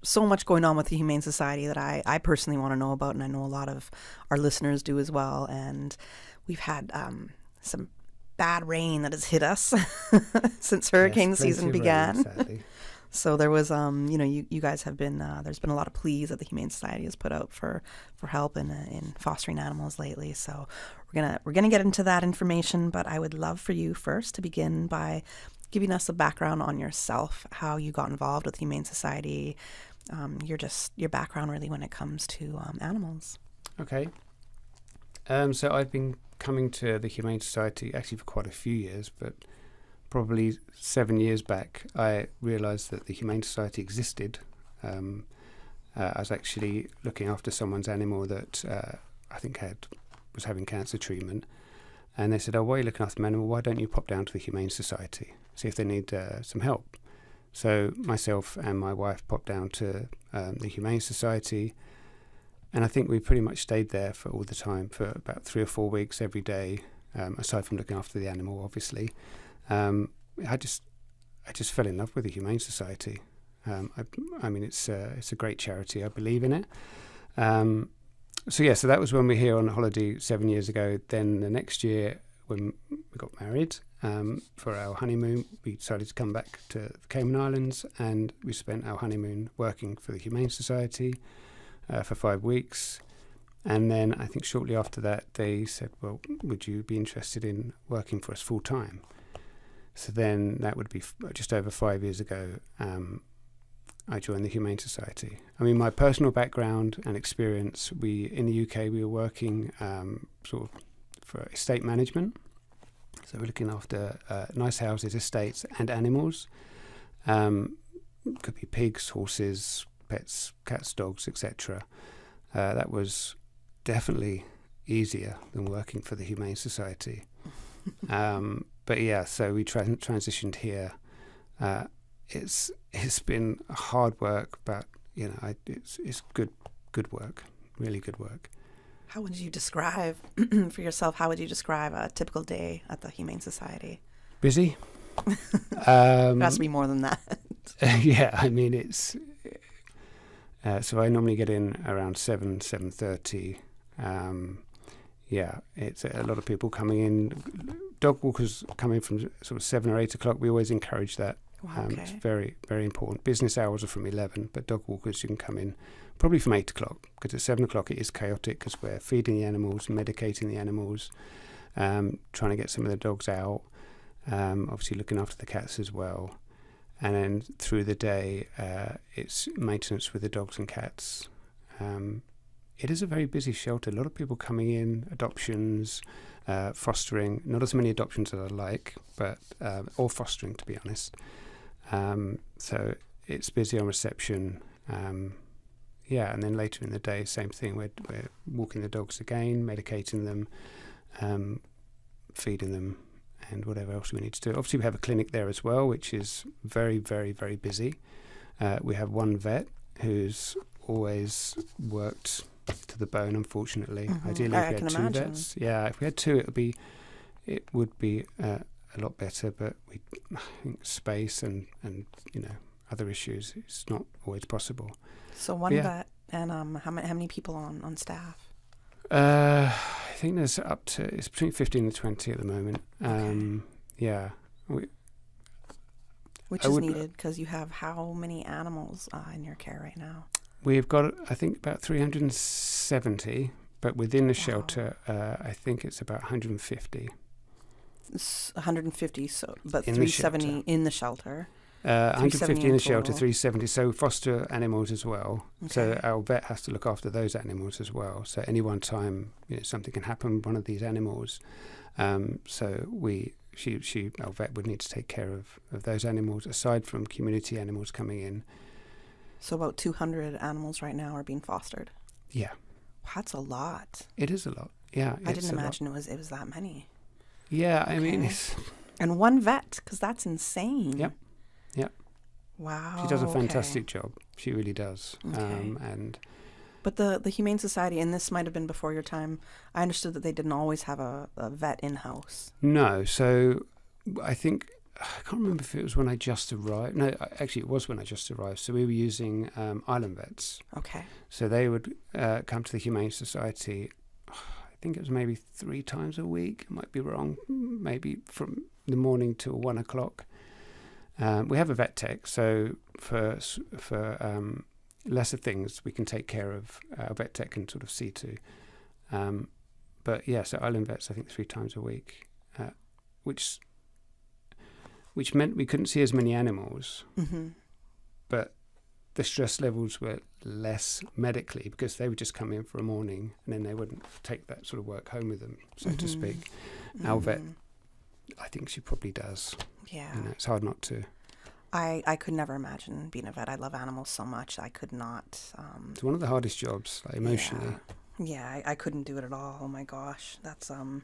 so much going on with the Humane Society that I personally want to know about, and I know a lot of our listeners do as well. And we've had some bad rain that has hit us since hurricane season began. Rain, so there was, you guys have been, there's been a lot of pleas that the Humane Society has put out for help in fostering animals lately. So we're gonna get into that information, but I would love for you first to begin by giving us a background on yourself, how you got involved with the Humane Society, your background really when it comes to animals. Okay. So I've been coming to the Humane Society actually for quite a few years, but probably 7 years back, I realised that the Humane Society existed. I was actually looking after someone's animal that I think was having cancer treatment, and they said, "Oh, why are you looking after the animal? Why don't you pop down to the Humane Society, see if they need some help?" So myself and my wife popped down to the Humane Society, and I think we pretty much stayed there for all the time for about 3 or 4 weeks every day, aside from looking after the animal, obviously. I just fell in love with the Humane Society. I mean, it's a great charity. I believe in it. So that was when we were here on holiday 7 years ago. Then the next year, when we got married for our honeymoon, we decided to come back to the Cayman Islands, and we spent our honeymoon working for the Humane Society for 5 weeks. And then I think shortly after that, they said, well, would you be interested in working for us full time? So then that would be just over 5 years ago, I joined the Humane Society. I mean, my personal background and experience, in the UK, we were working sort of for estate management. So we're looking after nice houses, estates and animals. Could be pigs, horses, pets, cats, dogs, etc. That was definitely easier than working for the Humane Society. But yeah, so we transitioned here. It's been hard work, but it's good work, really good work. How would you describe for yourself? How would you describe a typical day at the Humane Society? Busy. It has to be more than that. Yeah, I mean it's. So I normally get in around 7:30. Yeah, it's a lot of people coming in. Dog walkers coming from sort of 7 or 8 o'clock. We always encourage that. Wow, okay. It's very, very important. Business hours are from 11, but dog walkers, you can come in probably from 8 o'clock, because at 7 o'clock it is chaotic because we're feeding the animals, medicating the animals, trying to get some of the dogs out, obviously looking after the cats as well. And then through the day, it's maintenance with the dogs and cats. It is a very busy shelter. A lot of people coming in, adoptions, fostering. Not as many adoptions as I'd like, but or fostering, to be honest. So it's busy on reception. Yeah, and then later in the day, same thing. We're walking the dogs again, medicating them, feeding them, and whatever else we need to do. Obviously, we have a clinic there as well, which is very, very, very busy. We have one vet who's always worked to the bone, unfortunately. Mm-hmm. Ideally, if we had two vets. Yeah, if we had two, it would be a lot better, but I think space and other issues, it's not always possible. So one vet, and how many people on staff? I think there's it's between 15 and 20 at the moment. Okay. Yeah. Which is needed, because you have how many animals in your care right now? We've got, I think, about 370, but within the shelter, I think it's about 150. 150, so but 370 in the shelter. 150 in the shelter, 370. So foster animals as well. Okay. So our vet has to look after those animals as well. So any one time, something can happen with one of these animals. So our vet would need to take care of those animals, aside from community animals coming in. So about 200 animals right now are being fostered. Yeah. That's a lot. It is a lot. Yeah. I didn't imagine it was that many. Yeah, I mean, it's... And one vet, because that's insane. Yep. Yep. Wow. She does a fantastic job. She really does. Okay. And but the Humane Society, and this might have been before your time, I understood that they didn't always have a vet in-house. No. So I think, I can't remember if it was when I just arrived. No, actually it was when I just arrived. So we were using island vets. Okay. So they would come to the Humane Society, I think it was maybe 3 times a week. I might be wrong. Maybe from the morning till 1 o'clock. We have a vet tech, so for lesser things we can take care of. Our vet tech can sort of see to. But yeah, so island vets, I think 3 times a week, which meant we couldn't see as many animals. Mm-hmm. But the stress levels were less medically, because they would just come in for a morning and then they wouldn't take that sort of work home with them, so to speak. Our vet, I think she probably does. Yeah. It's hard not to. I could never imagine being a vet. I love animals so much. I could not. It's one of the hardest jobs, emotionally. Yeah, I couldn't do it at all. Oh my gosh, that's a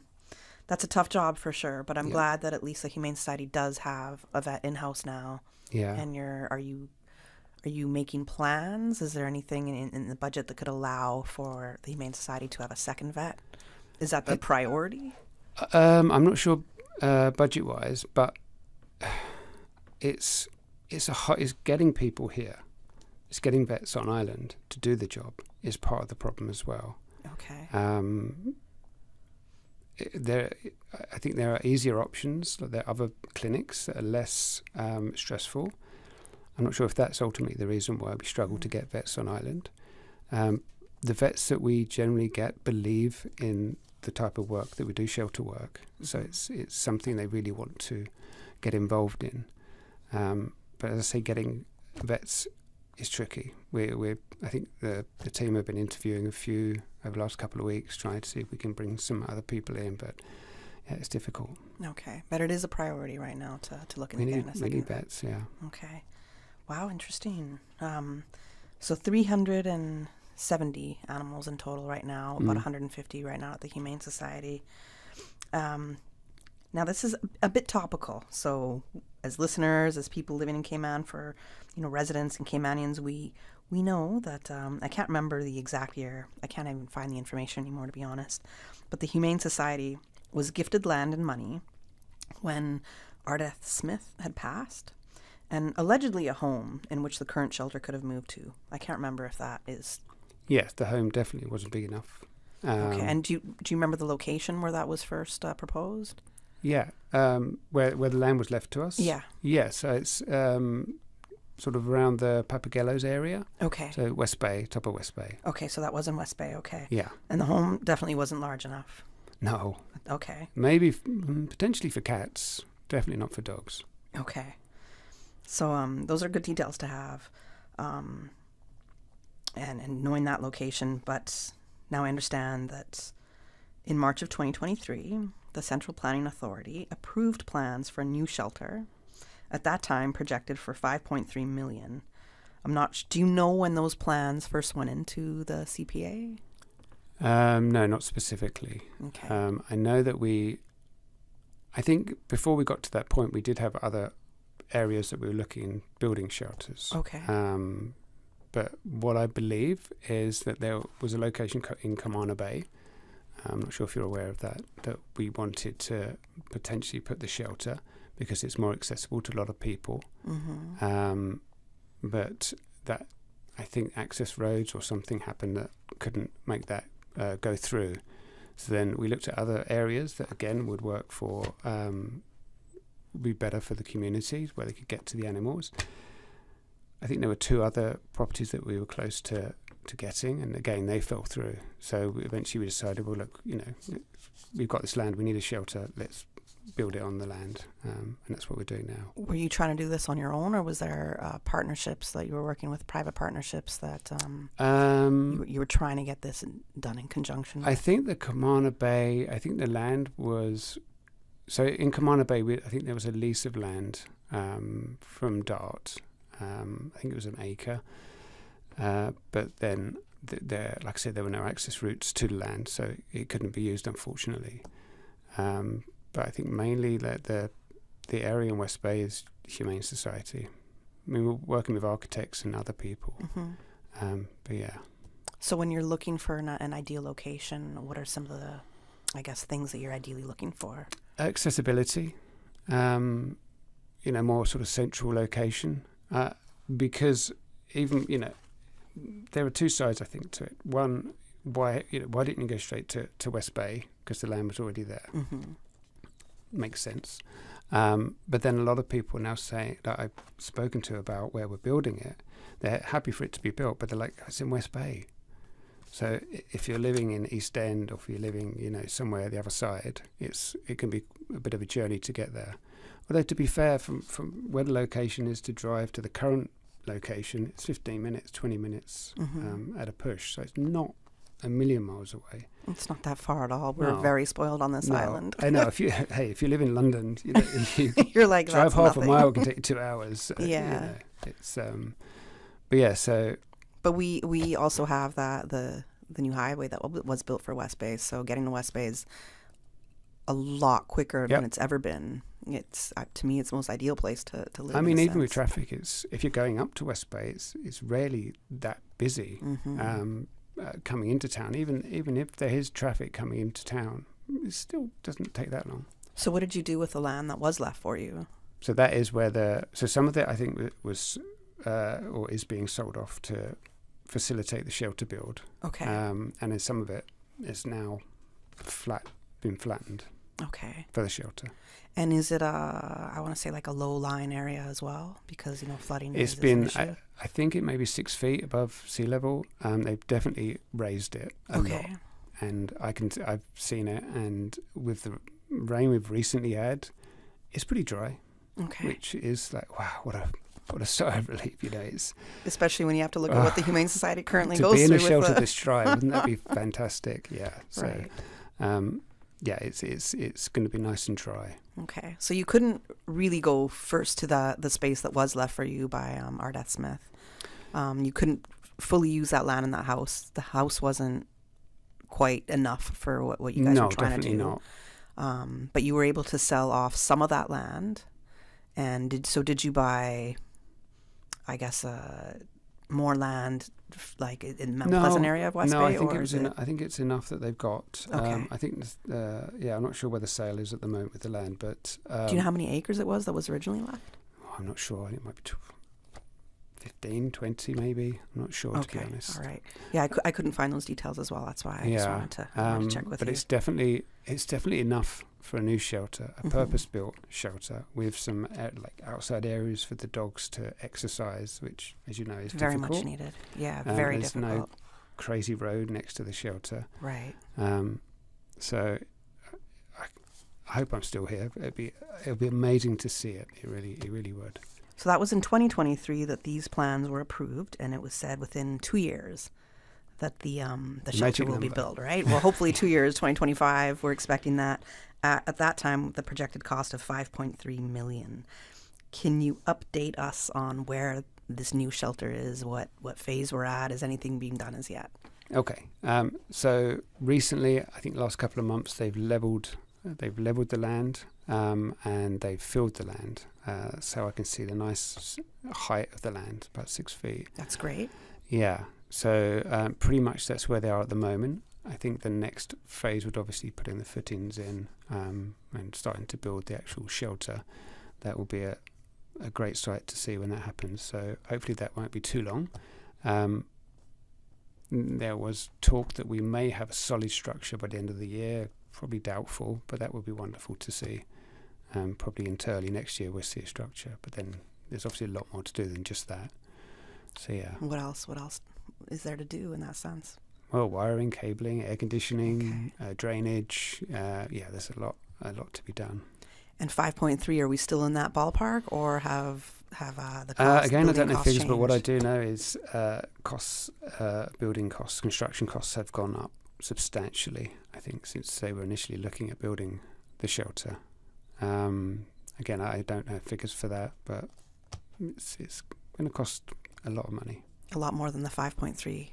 tough job for sure. But I'm glad that at least the Humane Society does have a vet in-house now. Yeah. And are you making plans? Is there anything in the budget that could allow for the Humane Society to have a second vet? Is that the priority? I'm not sure budget-wise, but it's getting people here. It's getting vets on island to do the job is part of the problem as well. Okay. I think there are easier options. There are other clinics that are less stressful. I'm not sure if that's ultimately the reason why we struggle to get vets on island. the vets that we generally get believe in the type of work that we do, shelter work. So it's something they really want to get involved in. But as I say, getting vets is tricky. I think the team have been interviewing a few over the last couple of weeks, trying to see if we can bring some other people in, but yeah, it's difficult. Okay, but it is a priority right now to look into getting a second. We need vets, yeah. Okay. Wow, interesting. So 370 animals in total right now, about 150 right now at the Humane Society. Now, this is a bit topical. So as listeners, as people living in Cayman, for residents and Caymanians, we know that, I can't remember the exact year. I can't even find the information anymore, to be honest. But the Humane Society was gifted land and money when Ardeth Smith had passed, and allegedly a home in which the current shelter could have moved to. I can't remember if that is... Yes, the home definitely wasn't big enough. Okay, and do you remember the location where that was first proposed? Yeah, where the land was left to us? Yeah. Yeah, so it's sort of around the Papagelos area. Okay. So West Bay, top of West Bay. Okay, so that was in West Bay, okay. Yeah. And the home definitely wasn't large enough? No. Okay. Maybe, potentially for cats, definitely not for dogs. Okay. So those are good details to have, and knowing that location. But now I understand that in March of 2023, the Central Planning Authority approved plans for a new shelter, at that time projected for $5.3 million. Do you know when those plans first went into the CPA? No, not specifically. Okay. I know that I think before we got to that point, we did have other areas that we were looking in building shelters. Okay. But what I believe is that there was a location in Camana Bay. I'm not sure if you're aware of that we wanted to potentially put the shelter because it's more accessible to a lot of people. Mm-hmm. But that, I think access roads or something happened that couldn't make that go through. So then we looked at other areas that again would work for, be better for the communities where they could get to the animals. I think there were 2 other properties that we were close to getting, and again they fell through. So eventually we decided, well, look, we've got this land, we need a shelter, let's build it on the land, and that's what we're doing now. Were you trying to do this on your own, or was there partnerships that you were working with, private partnerships that you were trying to get this done in conjunction with? I think the Camana Bay, I think the land was... So in Camana Bay, I think there was a lease of land from DART. I think it was an acre. But then, like I said, there were no access routes to the land, so it couldn't be used, unfortunately. But I think mainly that the area in West Bay is Humane Society. I mean, we're working with architects and other people. Mm-hmm. But yeah. So when you're looking for an ideal location, what are some of the, things that you're ideally looking for? Accessibility, more sort of central location, because even, there are 2 sides, I think, to it. One, why didn't you go straight to West Bay? Because the land was already there. Mm-hmm. Makes sense. But then a lot of people now say that I've spoken to about where we're building it, they're happy for it to be built, but they're like, it's in West Bay. So if you're living in East End, or if you're living, somewhere the other side, it can be a bit of a journey to get there. Although to be fair, from where the location is to drive to the current location, it's 15 minutes, 20 minutes at a push. So it's not a million miles away. It's not that far at all. We're very spoiled on this island. I know. If you live in London, you're like, drive that's half nothing. a mile can take you 2 hours. Yeah. It's but yeah. So. But we also have the new highway that was built for West Bay. So getting to West Bay is a lot quicker than it's ever been. It's to me, it's the most ideal place to live. I mean, even with traffic, if you're going up to West Bay, it's rarely that busy. Mm-hmm. Coming into town, even if there is traffic coming into town, it still doesn't take that long. So what did you do with the land that was left for you? So that is where some of it I think was or is being sold off to facilitate the shelter build. Okay. And then some of it is now been flattened. Okay. For the shelter. And is it I want to say like a low-lying area as well? Because, flooding It's is been, an issue. I think it may be 6 feet above sea level. They've definitely raised it a lot. And I've seen it, and with the rain we've recently had, it's pretty dry. Okay. Which is like, wow, what a sigh of relief, It's especially when you have to look at what the Humane Society currently goes through. To be in a shelter this dry, wouldn't that be fantastic? Yeah. So, right. It's going to be nice and dry. Okay, so you couldn't really go first to the space that was left for you by Ardeth Smith. You couldn't fully use that land in that house. The house wasn't quite enough for what you guys were trying to do. No, definitely not. But you were able to sell off some of that land. And did you buy, I guess, more land like in Mount Pleasant area of West Bay? I think it's enough that they've got. Okay. I think, I'm not sure where the sale is at the moment with the land, but... do you know how many acres it was that was originally left? I'm not sure. I think it might be 15, 20 maybe. I'm not sure, to be honest. All right. Yeah, I couldn't find those details as well. That's why I just wanted to check with you. But it's definitely enough for a new shelter, a purpose-built shelter with some outside areas for the dogs to exercise, which, as you know, is very difficult. much needed. Yeah, very there's difficult. No crazy road next to the shelter. Right. So I hope I'm still here. It'll be amazing to see it. It really would. So that was in 2023 that these plans were approved, and it was said within 2 years that the shelter will be built, right? Well, hopefully 2 years, 2025, we're expecting that. At that time, the projected cost of $5.3 million. Can you update us on where this new shelter is, what phase we're at? Is anything being done as yet? Okay. So recently, I think the last couple of months, they've leveled the land and they've filled the land. So I can see the nice height of the land, about 6 feet. That's great. Yeah. So pretty much that's where they are at the moment. I think the next phase would obviously put in the footings in and starting to build the actual shelter. That will be a great sight to see when that happens. So hopefully that won't be too long. There was talk that we may have a solid structure by the end of the year. Probably doubtful, but that would be wonderful to see. Probably into early next year we'll see a structure. But then there's obviously a lot more to do than just that. So yeah. What else is there to do in that sense? Well, wiring, cabling, air conditioning, drainage. There's a lot to be done. And 5.3, are we still in that ballpark, or have the costs? Again, I don't know figures, changed? but what I do know is costs, building costs, construction costs have gone up substantially. I think since they were initially looking at building the shelter. Again, I don't know figures for that, but it's going to cost a lot of money. A lot more than the 5.3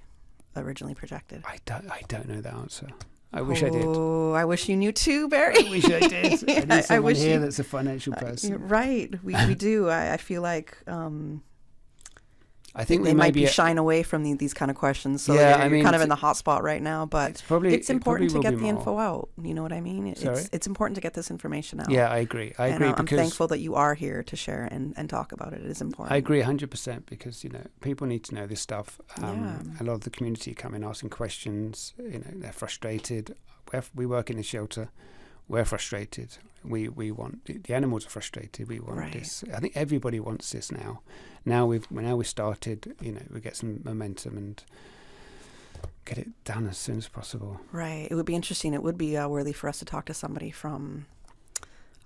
originally projected. I don't know the answer. I wish I did. Oh, I wish you knew too, Barrie. I wish I did. I need someone here that's a financial person. Right. We do. I feel like I think they might be shying away from these kind of questions. So yeah, you're kind of in the hot spot right now, but it's important to get the info out. You know what I mean? It's important to get this information out. Yeah, I agree. And I'm thankful that you are here to share and talk about it. It is important. I agree 100% because, people need to know this stuff. A lot of the community come in asking questions. They're frustrated. We work in a shelter. We're frustrated. We want the animals are frustrated. We want this. I think everybody wants this now. Now we've started. We get some momentum and get it done as soon as possible. Right. It would be interesting. It would be worthy for us to talk to somebody from.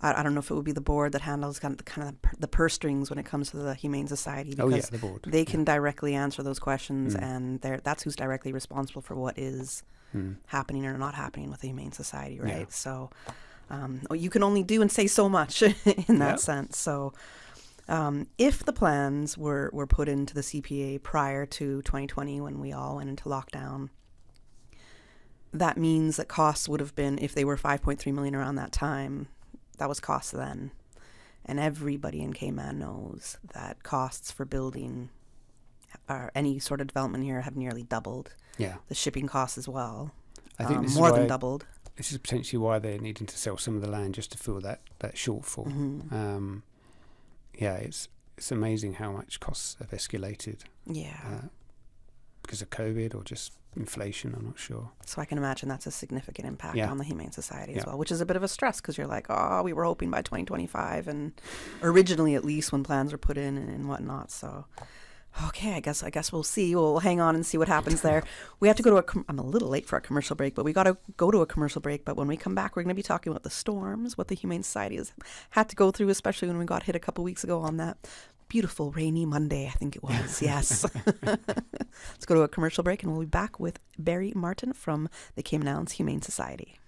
I don't know if it would be the board that handles kind of the purse strings when it comes to the Humane Society. Because the board. They can directly answer those questions, and that's who's directly responsible for what is happening or not happening with the Humane Society, right? Yeah. So you can only do and say so much in that sense. So if the plans were put into the CPA prior to 2020 when we all went into lockdown, that means that costs would have been, if they were $5.3 million around that time, that was costs then. And everybody in Cayman knows that costs for building or any sort of development here have nearly doubled. Yeah. The shipping costs as well. I think this more than doubled. This is potentially why they're needing to sell some of the land just to fill that shortfall. Mm-hmm. It's amazing how much costs have escalated. Yeah. because of COVID or just inflation. I'm not sure. So I can imagine that's a significant impact Yeah. on the Humane Society Yeah. as well, which is a bit of a stress because you're like, oh, we were hoping by 2025, and originally at least when plans were put in and whatnot. So, okay, I guess we'll see. We'll hang on and see what happens there. We have to go to I'm a little late for our commercial break, but we got to go to a commercial break. But when we come back, we're going to be talking about the storms, what the Humane Society has had to go through, especially when we got hit a couple weeks ago on that beautiful rainy Monday, I think it was. Yes. Let's go to a commercial break, and we'll be back with Barrie Martin from the Cayman Islands Humane Society.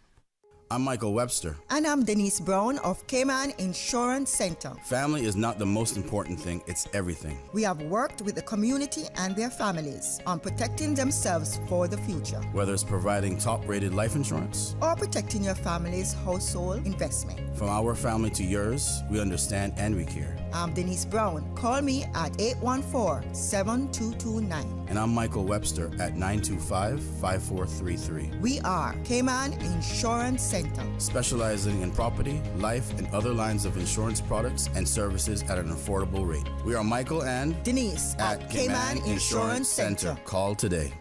I'm Michael Webster. And I'm Denise Brown of Cayman Insurance Center. Family is not the most important thing, it's everything. We have worked with the community and their families on protecting themselves for the future. Whether it's providing top-rated life insurance or protecting your family's household investment. From our family to yours, we understand and we care. I'm Denise Brown. Call me at 814-7229. And I'm Michael Webster at 925-5433. We are Cayman Insurance Center. Specializing in property, life, and other lines of insurance products and services at an affordable rate. We are Michael and Denise at Cayman Insurance Center. Call today.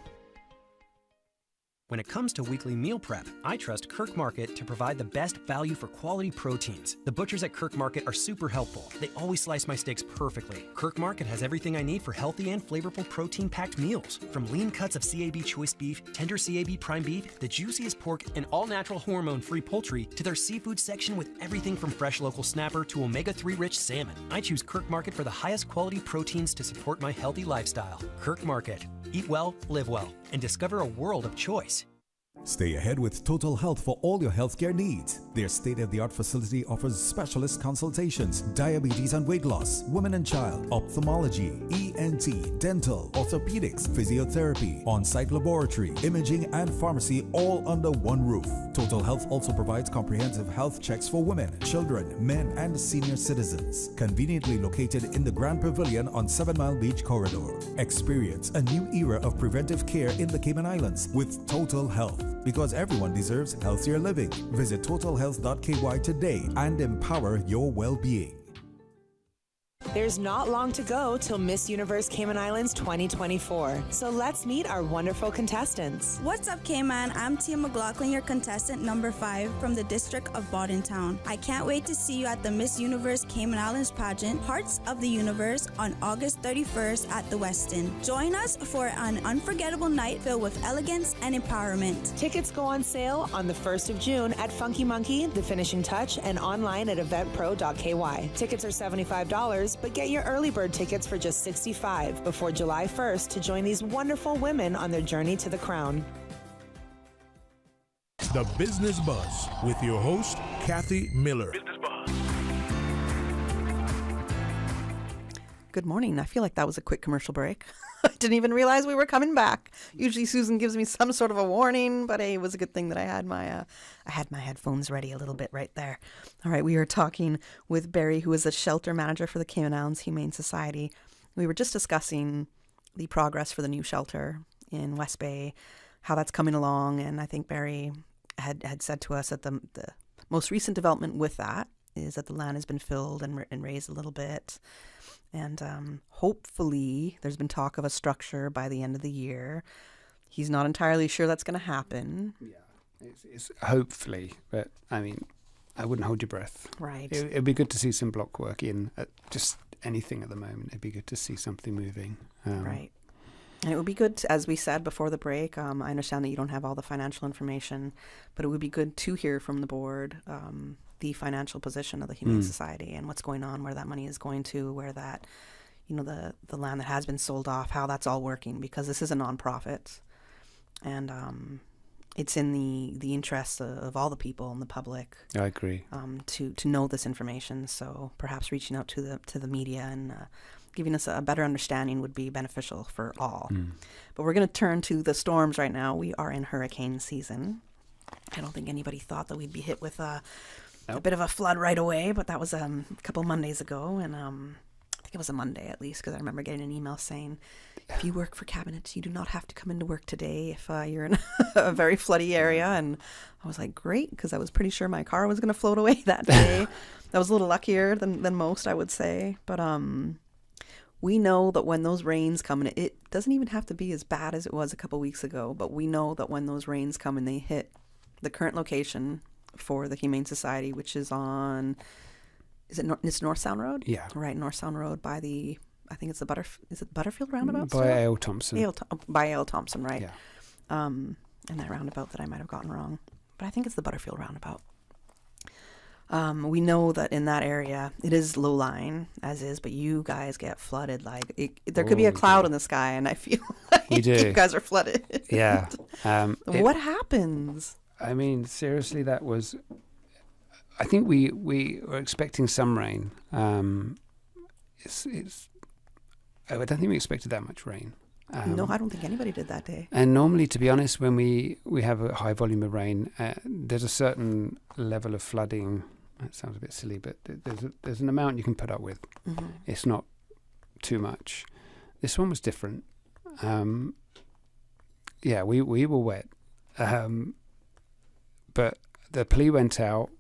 When it comes to weekly meal prep, I trust Kirk Market to provide the best value for quality proteins. The butchers at Kirk Market are super helpful. They always slice my steaks perfectly. Kirk Market has everything I need for healthy and flavorful protein-packed meals. From lean cuts of CAB choice beef, tender CAB prime beef, the juiciest pork, and all-natural hormone-free poultry, to their seafood section with everything from fresh local snapper to omega-3 rich salmon. I choose Kirk Market for the highest quality proteins to support my healthy lifestyle. Kirk Market. Eat well, live well, and discover a world of choice. Stay ahead with Total Health for all your healthcare needs. Their state-of-the-art facility offers specialist consultations, diabetes and weight loss, women and child, ophthalmology, ENT, dental, orthopedics, physiotherapy, on-site laboratory, imaging and pharmacy all under one roof. Total Health also provides comprehensive health checks for women, children, men and senior citizens. Conveniently located in the Grand Pavilion on 7 Mile Beach Corridor. Experience a new era of preventive care in the Cayman Islands with Total Health. Because everyone deserves healthier living. Visit totalhealth.ky today and empower your well-being. There's not long to go till Miss Universe Cayman Islands 2024. So let's meet our wonderful contestants. What's up, Cayman? I'm Tia McLaughlin, your contestant number 5 from the District of Bordentown. I can't wait to see you at the Miss Universe Cayman Islands pageant, Hearts of the Universe, on August 31st at the Westin. Join us for an unforgettable night filled with elegance and empowerment. Tickets go on sale on the 1st of June at Funky Monkey, The Finishing Touch, and online at eventpro.ky. Tickets are $75, but get your early bird tickets for just $65 before July 1st to join these wonderful women on their journey to the crown. The Business Buzz with your host, Kathy Miller. Good morning. I feel like that was a quick commercial break. I didn't even realize we were coming back. Usually Susan gives me some sort of a warning, but hey, it was a good thing that I had my headphones ready a little bit right there. All right, we are talking with Barrie, who is a shelter manager for the Cayman Islands Humane Society. We were just discussing the progress for the new shelter in West Bay, how that's coming along, and I think Barrie had said to us that the most recent development with that is that the land has been filled and raised a little bit. And hopefully there's been talk of a structure by the end of the year. He's not entirely sure that's going to happen. Yeah, it's hopefully, but I mean, I wouldn't hold your breath. Right. It'd be good to see some block work in just anything at the moment. It'd be good to see something moving. Right. And it would be good, as we said before the break, I understand that you don't have all the financial information, but it would be good to hear from the board the financial position of the Humane Society and what's going on, where that money is going to, where that, the land that has been sold off, how that's all working, because this is a nonprofit, and it's in the interest of all the people and the public. I agree. To know this information, so perhaps reaching out to the media and giving us a better understanding would be beneficial for all. But we're going to turn to the storms right now. We are in hurricane season. I don't think anybody thought that we'd be hit with a bit of a flood right away, but that was a couple Mondays ago, and I think it was a Monday at least, because I remember getting an email saying, if you work for cabinets, you do not have to come into work today if you're in a very floody area. And I was like, great, because I was pretty sure my car was going to float away that day. I was a little luckier than most, I would say. But We know that when those rains come, and it doesn't even have to be as bad as it was a couple weeks ago, but we know that when those rains come and they hit the current location for the Humane Society, which is on, it's North Sound Road? Yeah. Right, North Sound Road by the, I think it's the is it Butterfield roundabout? By A.L. Thompson. By A.L. Thompson, right. Yeah. And that roundabout that I might have gotten wrong. But I think it's the Butterfield roundabout. We know that in that area, it is low lying as is, but you guys get flooded. Like there could be a cloud in the sky, and I feel like you guys are flooded. Yeah. What happens? I mean, seriously, that was. I think we were expecting some rain. It's. I don't think we expected that much rain. No, I don't think anybody did that day. And normally, to be honest, when we have a high volume of rain, there's a certain level of flooding. That sounds a bit silly, but there's an amount you can put up with. Mm-hmm. It's not too much. This one was different. Yeah, we were wet. But the plea went out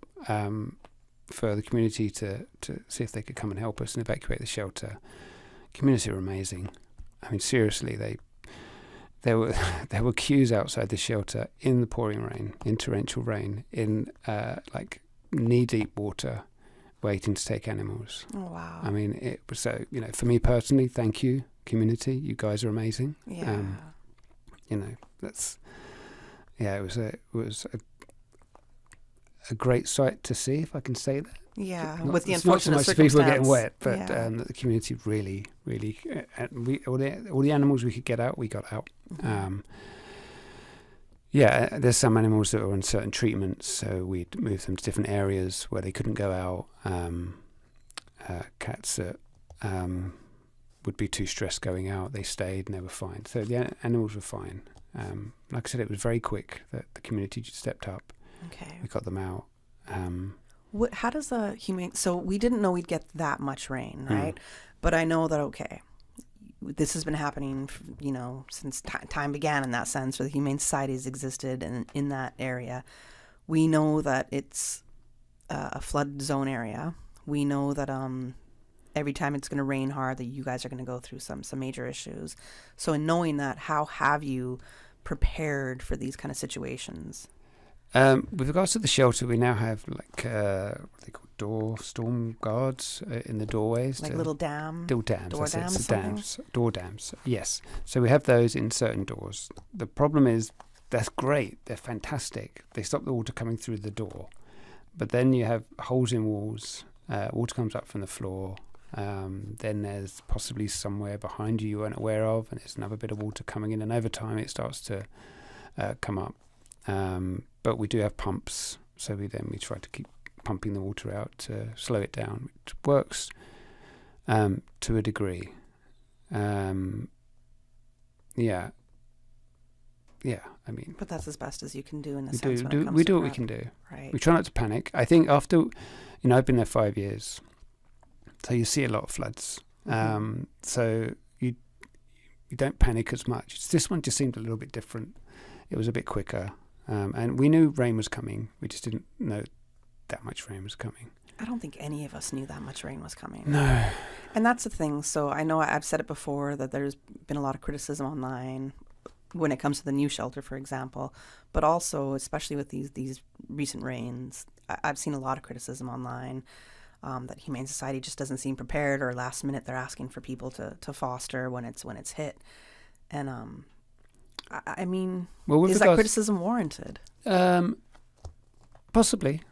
for the community to see if they could come and help us and evacuate the shelter. Community were amazing. I mean, seriously, there were queues outside the shelter in the pouring rain, in torrential rain, in like knee-deep water, waiting to take animals. Oh, wow. I mean, it was so, for me personally, thank you, community. You guys are amazing. Yeah. It was a great sight to see, if I can say that. Yeah, Not, with the it's not so unfortunate much circumstance. people getting wet, but Yeah. the community really, all the animals we could get out, we got out. Mm-hmm. There's some animals that were on certain treatments, so we'd move them to different areas where they couldn't go out. Cats that would be too stressed going out, they stayed and they were fine. So the animals were fine. Like I said, it was very quick that the community just stepped up. Okay. We got them out. How does the Humane... So we didn't know we'd get that much rain, right? But I know that, okay, this has been happening, since time began in that sense, where the Humane Society has existed in that area. We know that it's a flood zone area. We know that every time it's going to rain hard, that you guys are going to go through some major issues. So in knowing that, how have you prepared for these kind of situations? With regards to the shelter, we now have what they call storm guards in the doorways. Like little dams. Door dams. Yes. So we have those in certain doors. The problem is that's great. They're fantastic. They stop the water coming through the door. But then you have holes in walls. Water comes up from the floor. Then there's possibly somewhere behind you weren't aware of, and there's another bit of water coming in. And over time, it starts to come up. But we do have pumps, so we try to keep pumping the water out to slow it down, which works to a degree. I mean, but that's as best as you can do in a sense. We do what we can do. Right. We try not to panic. I think after, I've been there 5 years, so you see a lot of floods. Mm-hmm. So you don't panic as much. This one just seemed a little bit different. It was a bit quicker. And we knew rain was coming. We just didn't know that much rain was coming. I don't think any of us knew that much rain was coming. No. And that's the thing. So I know I've said it before that there's been a lot of criticism online when it comes to the new shelter, for example. But also, especially with these recent rains, I've seen a lot of criticism online that Humane Society just doesn't seem prepared, or last minute they're asking for people to foster when it's hit. And I mean, is that criticism warranted? Possibly,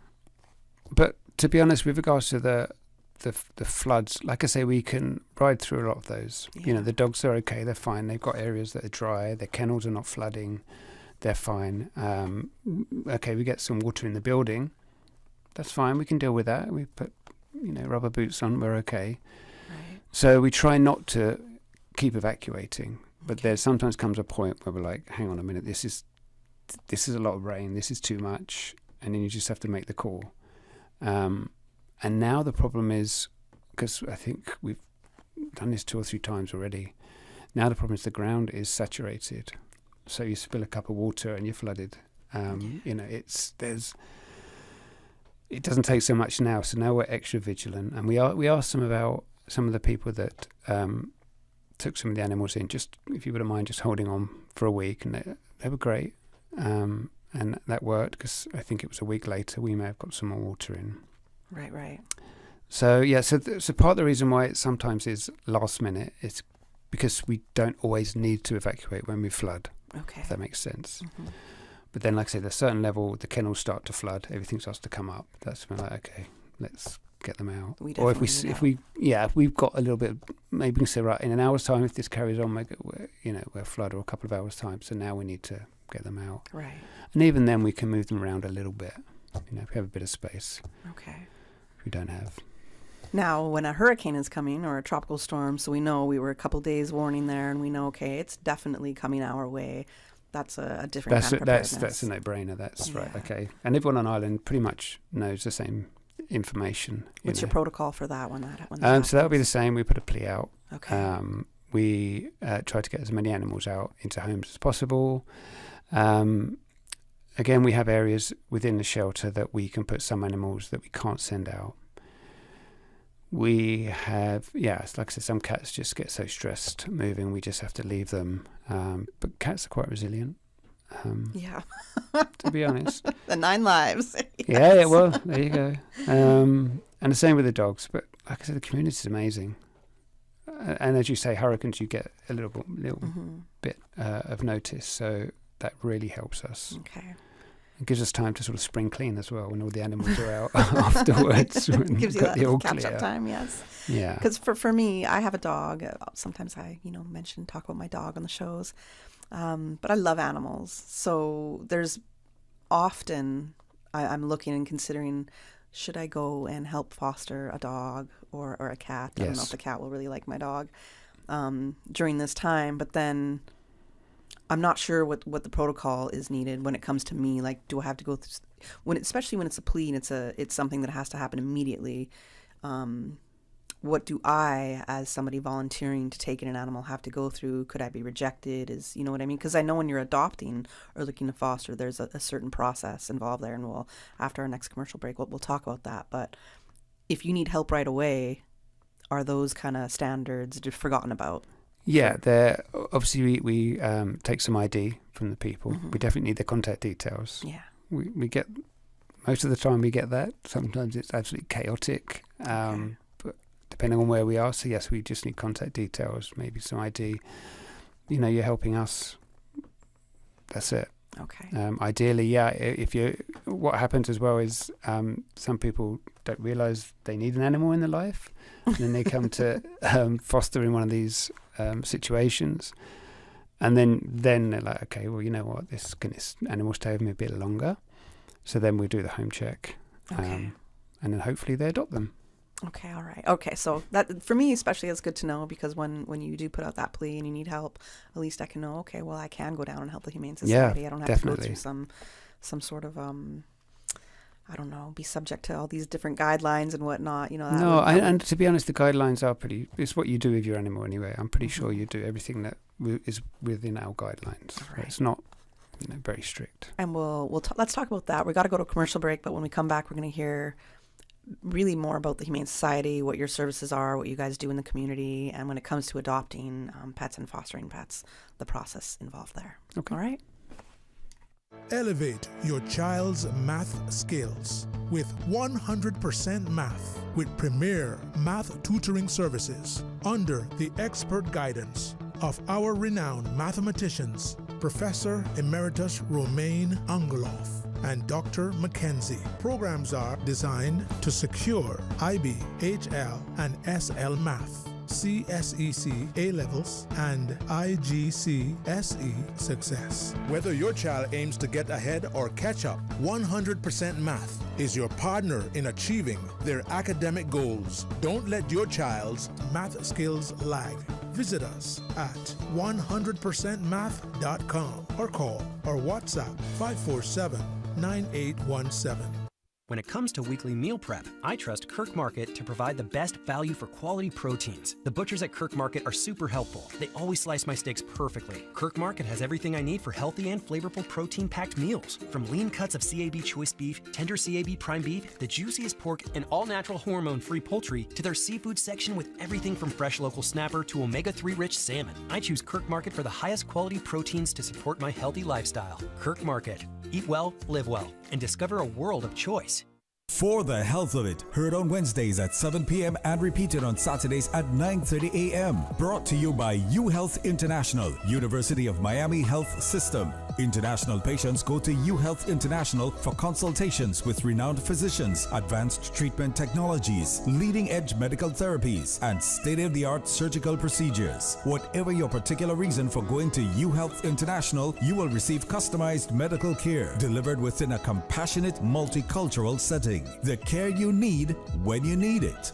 but to be honest, with regards to the floods, like I say, we can ride through a lot of those. Yeah. The dogs are okay; they're fine. They've got areas that are dry. Their kennels are not flooding. They're fine. Okay, we get some water in the building. That's fine. We can deal with that. We put rubber boots on. We're okay. Right. So we try not to keep evacuating. But there sometimes comes a point where we're like, hang on a minute, this is a lot of rain, this is too much, and then you just have to make the call. And now the problem is, because I think we've done this 2 or 3 times already, now the problem is the ground is saturated. So you spill a cup of water and you're flooded. It doesn't take so much now, so now we're extra vigilant. And we are some of the people that took some of the animals in, just if you wouldn't mind just holding on for a week, and they were great. And that worked, because I think it was a week later we may have got some more water in. Right. So so part of the reason why it sometimes is last minute is because we don't always need to evacuate when we flood. Okay. If that makes sense. Mm-hmm. But then, like I say, there's a certain level, the kennels start to flood, everything starts to come up. That's when, like, okay, let's get them out. Or if we've got a little bit, maybe we can say, right, in an hour's time, if this carries on, we'll flood, or a couple of hours time. So now we need to get them out. Right. And even then, we can move them around a little bit. If we have a bit of space. Okay. If we don't have. Now, when a hurricane is coming or a tropical storm, so we know we were a couple days warning there, and we know, okay, it's definitely coming our way. That's a different kind of preparedness. That's a no-brainer. That's right. Okay. And everyone on island pretty much knows the same information. What's your protocol for that one? So that'll be the same. We put a plea out. Okay. We try to get as many animals out into homes as possible. Again, we have areas within the shelter that we can put some animals that we can't send out. We have, like I said, some cats just get so stressed moving, we just have to leave them. But cats are quite resilient. To be honest. The 9 lives. Yes. Yeah, well, there you go. And the same with the dogs. But like I said, the community is amazing. And as you say, hurricanes, you get a little bit of notice. So that really helps us. Okay. It gives us time to sort of spring clean as well when all the animals are out afterwards. Gives you that catch-up time, yes. Yeah. Because for me, I have a dog. Sometimes I, talk about my dog on the shows. But I love animals. So there's often I'm looking and considering, should I go and help foster a dog or a cat? I don't know if the cat will really like my dog during this time. But then I'm not sure what the protocol is needed when it comes to me. Like, do I have to go through, especially when it's a plea and it's something that has to happen immediately? What do I, as somebody volunteering to take in an animal, have to go through? Could I be rejected? You know what I mean? Because I know when you're adopting or looking to foster, there's a certain process involved there. And after our next commercial break, we'll talk about that. But if you need help right away, are those kind of standards forgotten about? Yeah, obviously we take some ID from the people. Mm-hmm. We definitely need their contact details. Yeah. We get, most of the time we get that. Sometimes it's absolutely chaotic. Okay. But depending on where we are, so yes, we just need contact details, maybe some ID. You're helping us. That's it. Okay. Ideally, what happens as well is some people don't realise they need an animal in their life, and then they come to foster in one of these situations, and then they're like, okay, well, you know what, this animal stay with me a bit longer, so then we do the home check, and then hopefully they adopt them. Okay, all right. Okay, so that for me especially is good to know, because when you do put out that plea and you need help, at least I can know, okay, well, I can go down and help the Humane Society. I don't have to go through some sort of I don't know, be subject to all these different guidelines and whatnot. And to be honest, the guidelines are it's what you do with your animal anyway. I'm pretty sure you do everything that is within our guidelines. Right. It's not very strict. And let's talk about that. We got to go to a commercial break, but when we come back, we're going to hear really more about the Humane Society, what your services are, what you guys do in the community, and when it comes to adopting pets and fostering pets, the process involved there. Okay. All right. Elevate your child's math skills with 100% Math with premier math tutoring services under the expert guidance of our renowned mathematicians, Professor Emeritus Romain Angeloff and Dr. McKenzie. Programs are designed to secure IB, HL, and SL math, CSEC A-levels, and IGCSE success. Whether your child aims to get ahead or catch up, 100% Math is your partner in achieving their academic goals. Don't let your child's math skills lag. Visit us at 100%math.com or call or WhatsApp 547-9817. When it comes to weekly meal prep, I trust Kirk Market to provide the best value for quality proteins. The butchers at Kirk Market are super helpful. They always slice my steaks perfectly. Kirk Market has everything I need for healthy and flavorful protein-packed meals. From lean cuts of CAB choice beef, tender CAB prime beef, the juiciest pork, and all-natural hormone-free poultry, to their seafood section with everything from fresh local snapper to omega-3 rich salmon. I choose Kirk Market for the highest quality proteins to support my healthy lifestyle. Kirk Market. Eat well, live well, and discover a world of choice. For the Health of It, heard on Wednesdays at 7 p.m. and repeated on Saturdays at 9:30 a.m. Brought to you by UHealth International, University of Miami Health System. International patients go to UHealth International for consultations with renowned physicians, advanced treatment technologies, leading-edge medical therapies, and state-of-the-art surgical procedures. Whatever your particular reason for going to UHealth International, you will receive customized medical care delivered within a compassionate, multicultural setting. The care you need when you need it.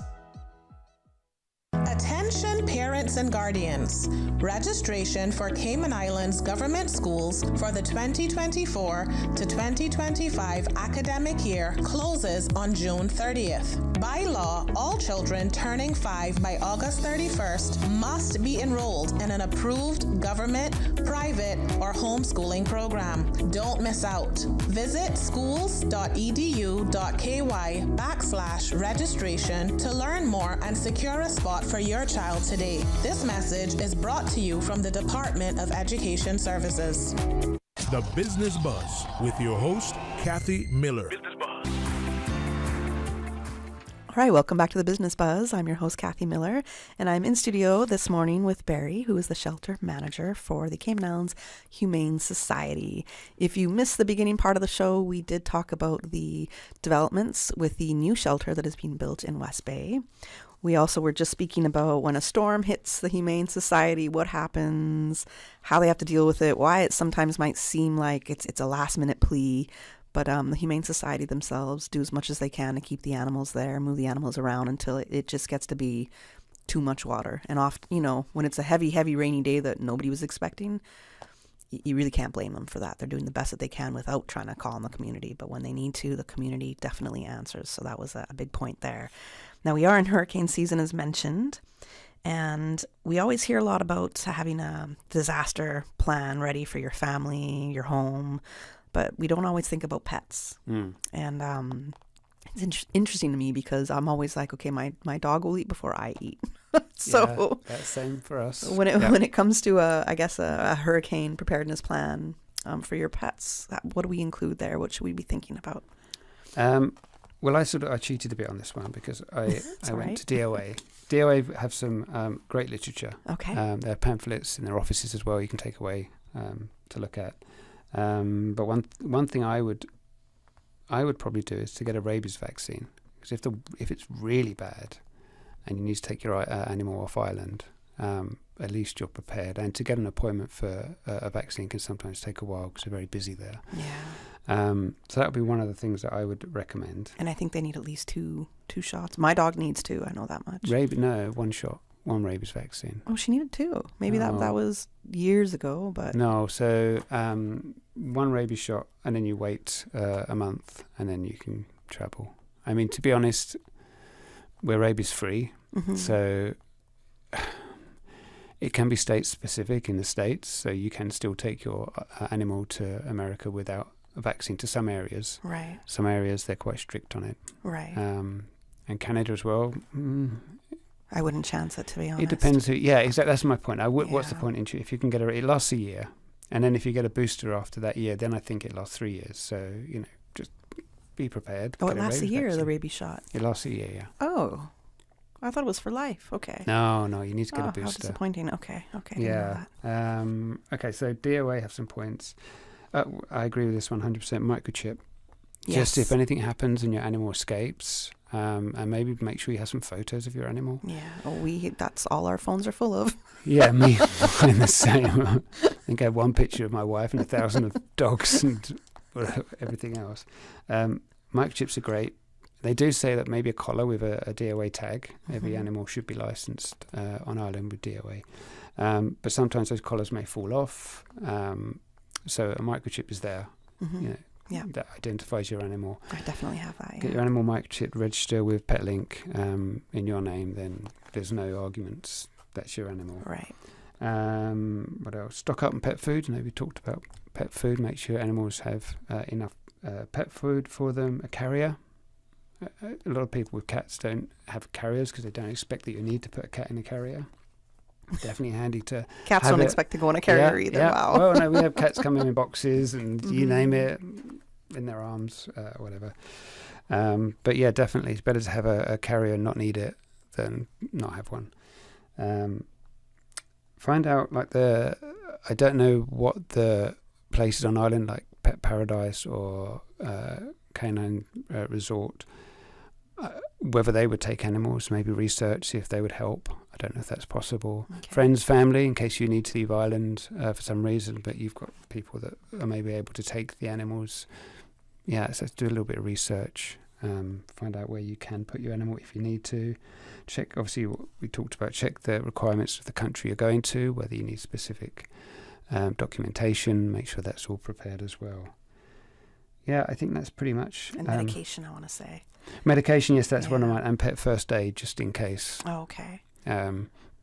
Attention parents and guardians. Registration for Cayman Islands government schools for the 2024 to 2025 academic year closes on June 30th. By law, all children turning 5 by August 31st must be enrolled in an approved government, private, or homeschooling program. Don't miss out. Visit schools.edu.ky/registration to learn more and secure a spot for your child today. This message is brought to you from the Department of Education Services. The Business Buzz with your host, Kathy Miller. All right, welcome back to the Business Buzz. I'm your host, Kathy Miller, and I'm in studio this morning with Barrie, who is the shelter manager for the Cayman Islands Humane Society. If you missed the beginning part of the show, we did talk about the developments with the new shelter that is being built in West Bay. We also were just speaking about when a storm hits the Humane Society, what happens, how they have to deal with it, why it sometimes might seem like it's a last-minute plea. But the Humane Society themselves do as much as they can to keep the animals there, move the animals around until it just gets to be too much water. And often, when it's a heavy, heavy rainy day that nobody was expecting, you really can't blame them for that. They're doing the best that they can without trying to call on the community. But when they need to, the community definitely answers. So that was a big point there. Now, we are in hurricane season, as mentioned. And we always hear a lot about having a disaster plan ready for your family, your home. But we don't always think about pets. And it's interesting to me because I'm always like, okay, my dog will eat before I eat. So yeah, that's same for us. When it comes to a hurricane preparedness plan for your pets, what do we include there? What should we be thinking about? Well, I cheated a bit on this one because I went to DOA. DOA have some great literature. Okay. There are pamphlets in their offices as well you can take away to look at. But one thing I would probably do is to get a rabies vaccine, because if it's really bad and you need to take your animal off island, at least you're prepared. And to get an appointment for a vaccine can sometimes take a while because they're very busy there. Yeah. So that would be one of the things that I would recommend. And I think they need at least two shots. My dog needs 2. I know that much. No, 1 shot. 1 rabies vaccine. Oh, she needed 2. Maybe that was years ago, but no. So 1 rabies shot, and then you wait a month, and then you can travel. I mean, to be honest, we're rabies free, so it can be state specific in the States. So you can still take your animal to America without a vaccine to some areas. Right. Some areas they're quite strict on it. Right. And Canada as well. I wouldn't chance it, to be honest. It depends. Yeah, exactly. That's my point. What's the point? If you can get it lasts a year, and then if you get a booster after that year, then I think it lasts 3 years. So just be prepared. Oh, it lasts a year, the rabies shot. It lasts a year, yeah. Oh, I thought it was for life. Okay. No, you need to get a booster. How disappointing. Okay. Yeah. Okay, so DOA have some points. I agree with this 100%. Microchip. Yes. Just if anything happens and your animal escapes, and maybe make sure you have some photos of your animal. Yeah, that's all our phones are full of. Yeah, I'm the same. I think I have 1 picture of my wife and 1,000 of dogs and everything else. Microchips are great. They do say that maybe a collar with a DOA tag. Every animal should be licensed on island with DOA. But sometimes those collars may fall off. So a microchip is there. that identifies your animal. I definitely have that. Get your animal microchip, register with PetLink in your name, then there's no arguments. That's your animal. Right. What else? Stock up on pet food. We talked about pet food. Make sure animals have enough pet food for them. A carrier. A lot of people with cats don't have carriers because they don't expect that you need to put a cat in a carrier. Definitely handy to Cats don't expect to go in a carrier either. Yeah. Wow. Well, no, we have cats come in boxes and you name it, in their arms, whatever. But yeah, definitely it's better to have a carrier and not need it than not have one. Find out I don't know what the places on Ireland like Pet Paradise or Canine Resort, whether they would take animals, maybe research, see if they would help. I don't know if that's possible. Okay. Friends, family, in case you need to leave Ireland for some reason, but you've got people that are maybe able to take the animals. Yeah, so do a little bit of research. Find out where you can put your animal if you need to. Check, obviously, what we talked about, check the requirements of the country you're going to, whether you need specific documentation, make sure that's all prepared as well. Yeah, I think that's pretty much... And medication, I want to say. Medication, yes, that's one of mine. And pet first aid, just in case. Oh, okay.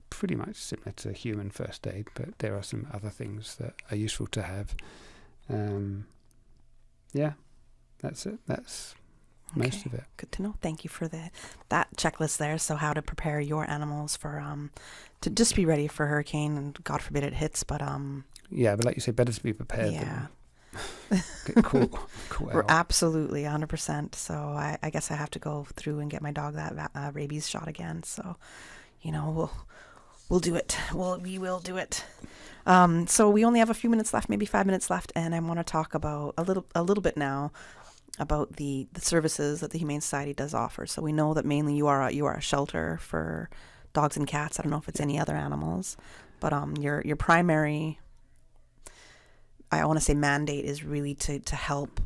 Pretty much similar to human first aid, but there are some other things that are useful to have. Yeah, that's it. That's most of it. Good to know. Thank you for that checklist there. So how to prepare your animals for to just be ready for hurricane, and God forbid it hits. But yeah, but like you say, better to be prepared. Yeah. Get caught We're absolutely 100%. So I guess I have to go through and get my dog that rabies shot again. So, we'll do it. We will do it. So we only have a few minutes left, maybe 5 minutes left, and I want to talk about a little bit now about the services that the Humane Society does offer. So we know that mainly you are a shelter for dogs and cats. I don't know if it's any other animals, but your primary, I want to say, mandate is really to help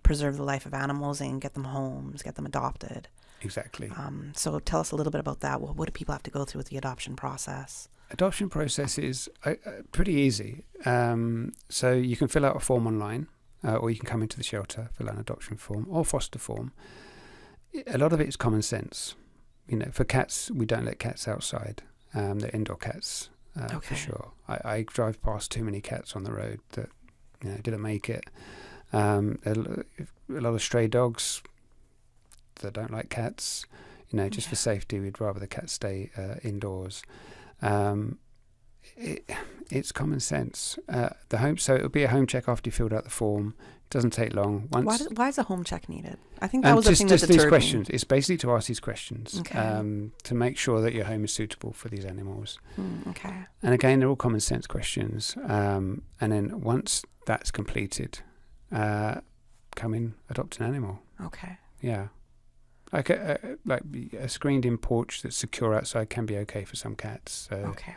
preserve the life of animals and get them homes, get them adopted. Exactly. So tell us a little bit about that. What do people have to go through with the adoption process? Adoption process is pretty easy. So you can fill out a form online, or you can come into the shelter, fill out an adoption form or foster form. A lot of it is common sense. For cats, we don't let cats outside. They're indoor cats. For sure. I drive past too many cats on the road that didn't make it. A lot of stray dogs that don't like cats. Just for safety, we'd rather the cats stay indoors. It's common sense. So it'll be a home check after you filled out the form. It doesn't take long. Why is a home check needed? I think that was the thing that deterred these me. questions. It's basically to ask these questions to make sure that your home is suitable for these animals. Okay. And again, they're all common sense questions. And then once that's completed, come in, adopt an animal. Okay. Yeah. Like a screened-in porch that's secure outside can be okay for some cats. So, okay.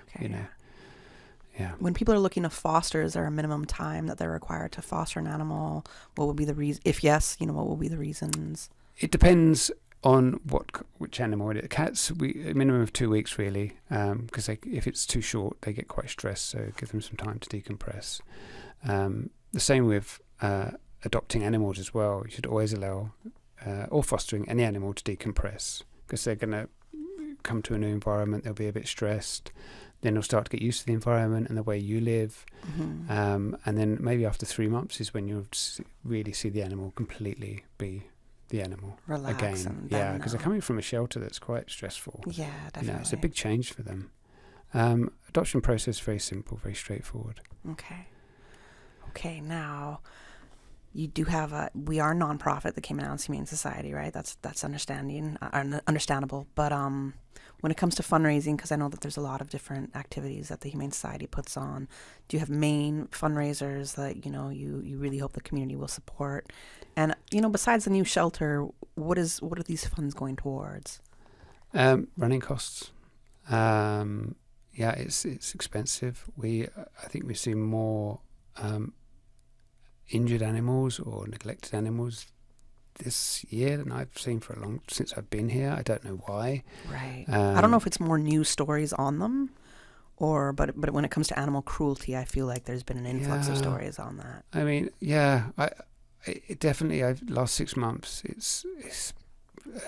Yeah. When people are looking to foster, is there a minimum time that they're required to foster an animal? What would be the reason? If yes, what will be the reasons? It depends on which animal it is. Cats, a minimum of 2 weeks really, because if it's too short, they get quite stressed. So give them some time to decompress. The same with adopting animals as well. You should always allow or fostering any animal to decompress, because they're going to come to a new environment. They'll be a bit stressed. Then they'll start to get used to the environment and the way you live. And then maybe after 3 months is when you'll really see the animal completely be the animal relax again. Because they're coming from a shelter that's quite stressful. Yeah, definitely. It's a big change for them. Adoption process, very simple, very straightforward. Okay, now you do have we are a non-profit, the Cayman Islands Humane Society, right? That's understandable. But when it comes to fundraising, because I know that there's a lot of different activities that the Humane Society puts on, do you have main fundraisers that you really hope the community will support? And besides the new shelter, what are these funds going towards? Running costs. It's expensive. I think we see more injured animals or neglected animals this year than I've seen since I've been here. I don't know why. Right. I don't know if it's more news stories on them, but when it comes to animal cruelty, I feel like there's been an influx of stories on that. I mean, it definitely, last 6 months, it's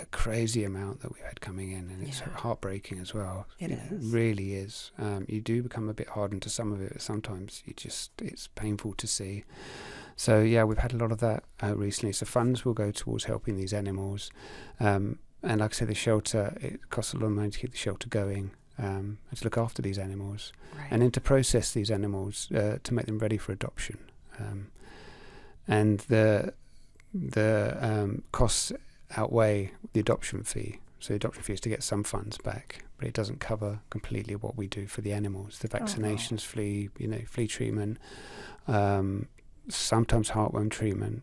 a crazy amount that we've had coming in, and it's heartbreaking as well. It really is. You do become a bit hardened to some of it, but sometimes it's painful to see. So yeah, we've had a lot of that recently. So funds will go towards helping these animals, and like I said, the shelter, it costs a lot of money to keep the shelter going, and to look after these animals, and then to process these animals to make them ready for adoption. And the costs outweigh the adoption fee. So the adoption fee is to get some funds back, but it doesn't cover completely what we do for the animals. The vaccinations, flea treatment, sometimes heartworm treatment,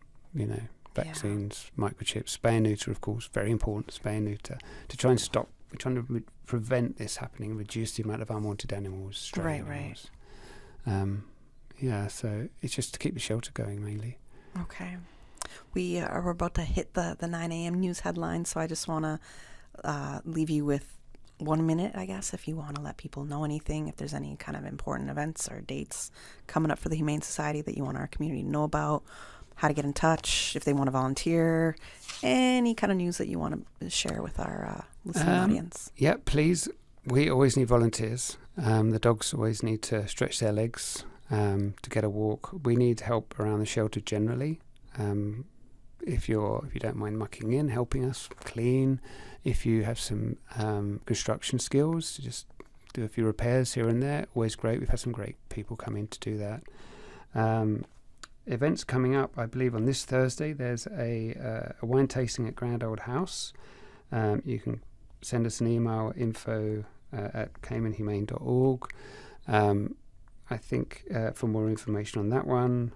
vaccines, microchips, spay and neuter, of course, very important, spay and neuter, to try and stop. We're trying to prevent this happening, reduce the amount of unwanted animals, stray animals. So it's just to keep the shelter going mainly. Okay. We're about to hit the 9 a.m. news headlines, so I just want to leave you with 1 minute, I guess, if you want to let people know anything, if there's any kind of important events or dates coming up for the Humane Society that you want our community to know about, how to get in touch, if they want to volunteer, any kind of news that you want to share with our listening audience. Yeah, please. We always need volunteers. The dogs always need to stretch their legs to get a walk. We need help around the shelter generally. If you don't mind mucking in, helping us clean, if you have some construction skills to just do a few repairs here and there, always great. We've had some great people come in to do that. Events coming up, I believe on this Thursday there's a wine tasting at Grand Old House. You can send us an email, info@caymanhumane.org. I think for more information on that one.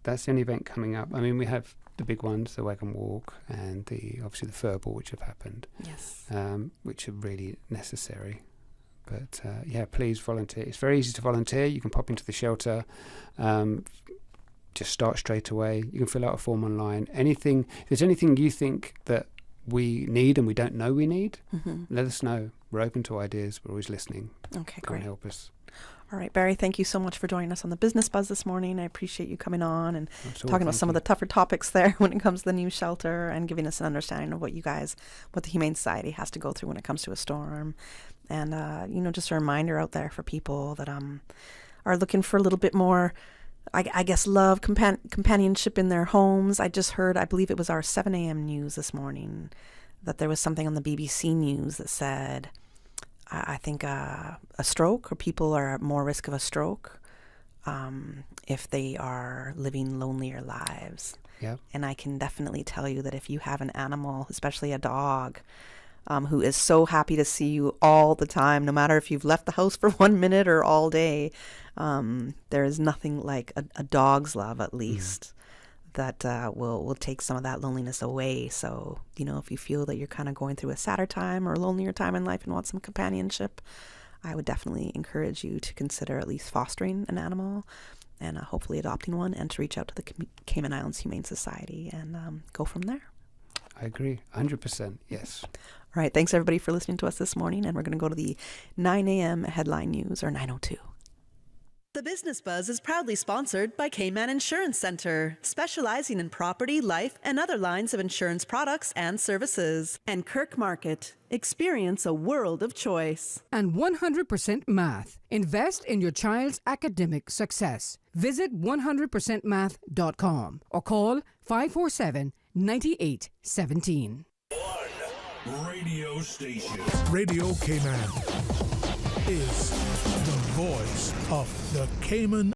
That's the only event coming up. I mean, we have the big ones, the Wagon Walk, and obviously the Fur Ball, which have happened. Yes. Which are really necessary. But please volunteer. It's very easy to volunteer. You can pop into the shelter, just start straight away. You can fill out a form online. If there's anything you think that we need and we don't know we need, let us know. We're open to ideas. We're always listening. Okay, Come great. and help us. All right, Barrie, thank you so much for joining us on the Business Buzz this morning. I appreciate you coming on and talking about some of the tougher topics there when it comes to the new shelter, and giving us an understanding of what the Humane Society has to go through when it comes to a storm. And, just a reminder out there for people that are looking for a little bit more, I guess, love, companionship in their homes. I just heard, I believe it was our 7 a.m. news this morning, that there was something on the BBC News that said, I think a stroke, or people are at more risk of a stroke if they are living lonelier lives. Yeah. And I can definitely tell you that if you have an animal, especially a dog, who is so happy to see you all the time, no matter if you've left the house for 1 minute or all day, there is nothing like a dog's love, at least, that will take some of that loneliness away. So, if you feel that you're kind of going through a sadder time or a lonelier time in life and want some companionship, I would definitely encourage you to consider at least fostering an animal and hopefully adopting one, and to reach out to the Cayman Islands Humane Society and go from there. I agree. 100%. Yes. All right. Thanks, everybody, for listening to us this morning. And we're going to go to the 9 a.m. headline news, or 9:02. The Business Buzz is proudly sponsored by Cayman Insurance Center, specializing in property, life, and other lines of insurance products and services. And Kirk Market. Experience a world of choice. And 100% Math. Invest in your child's academic success. Visit 100%math.com or call 547-9817. Radio station. Radio Cayman is the voice of the Cayman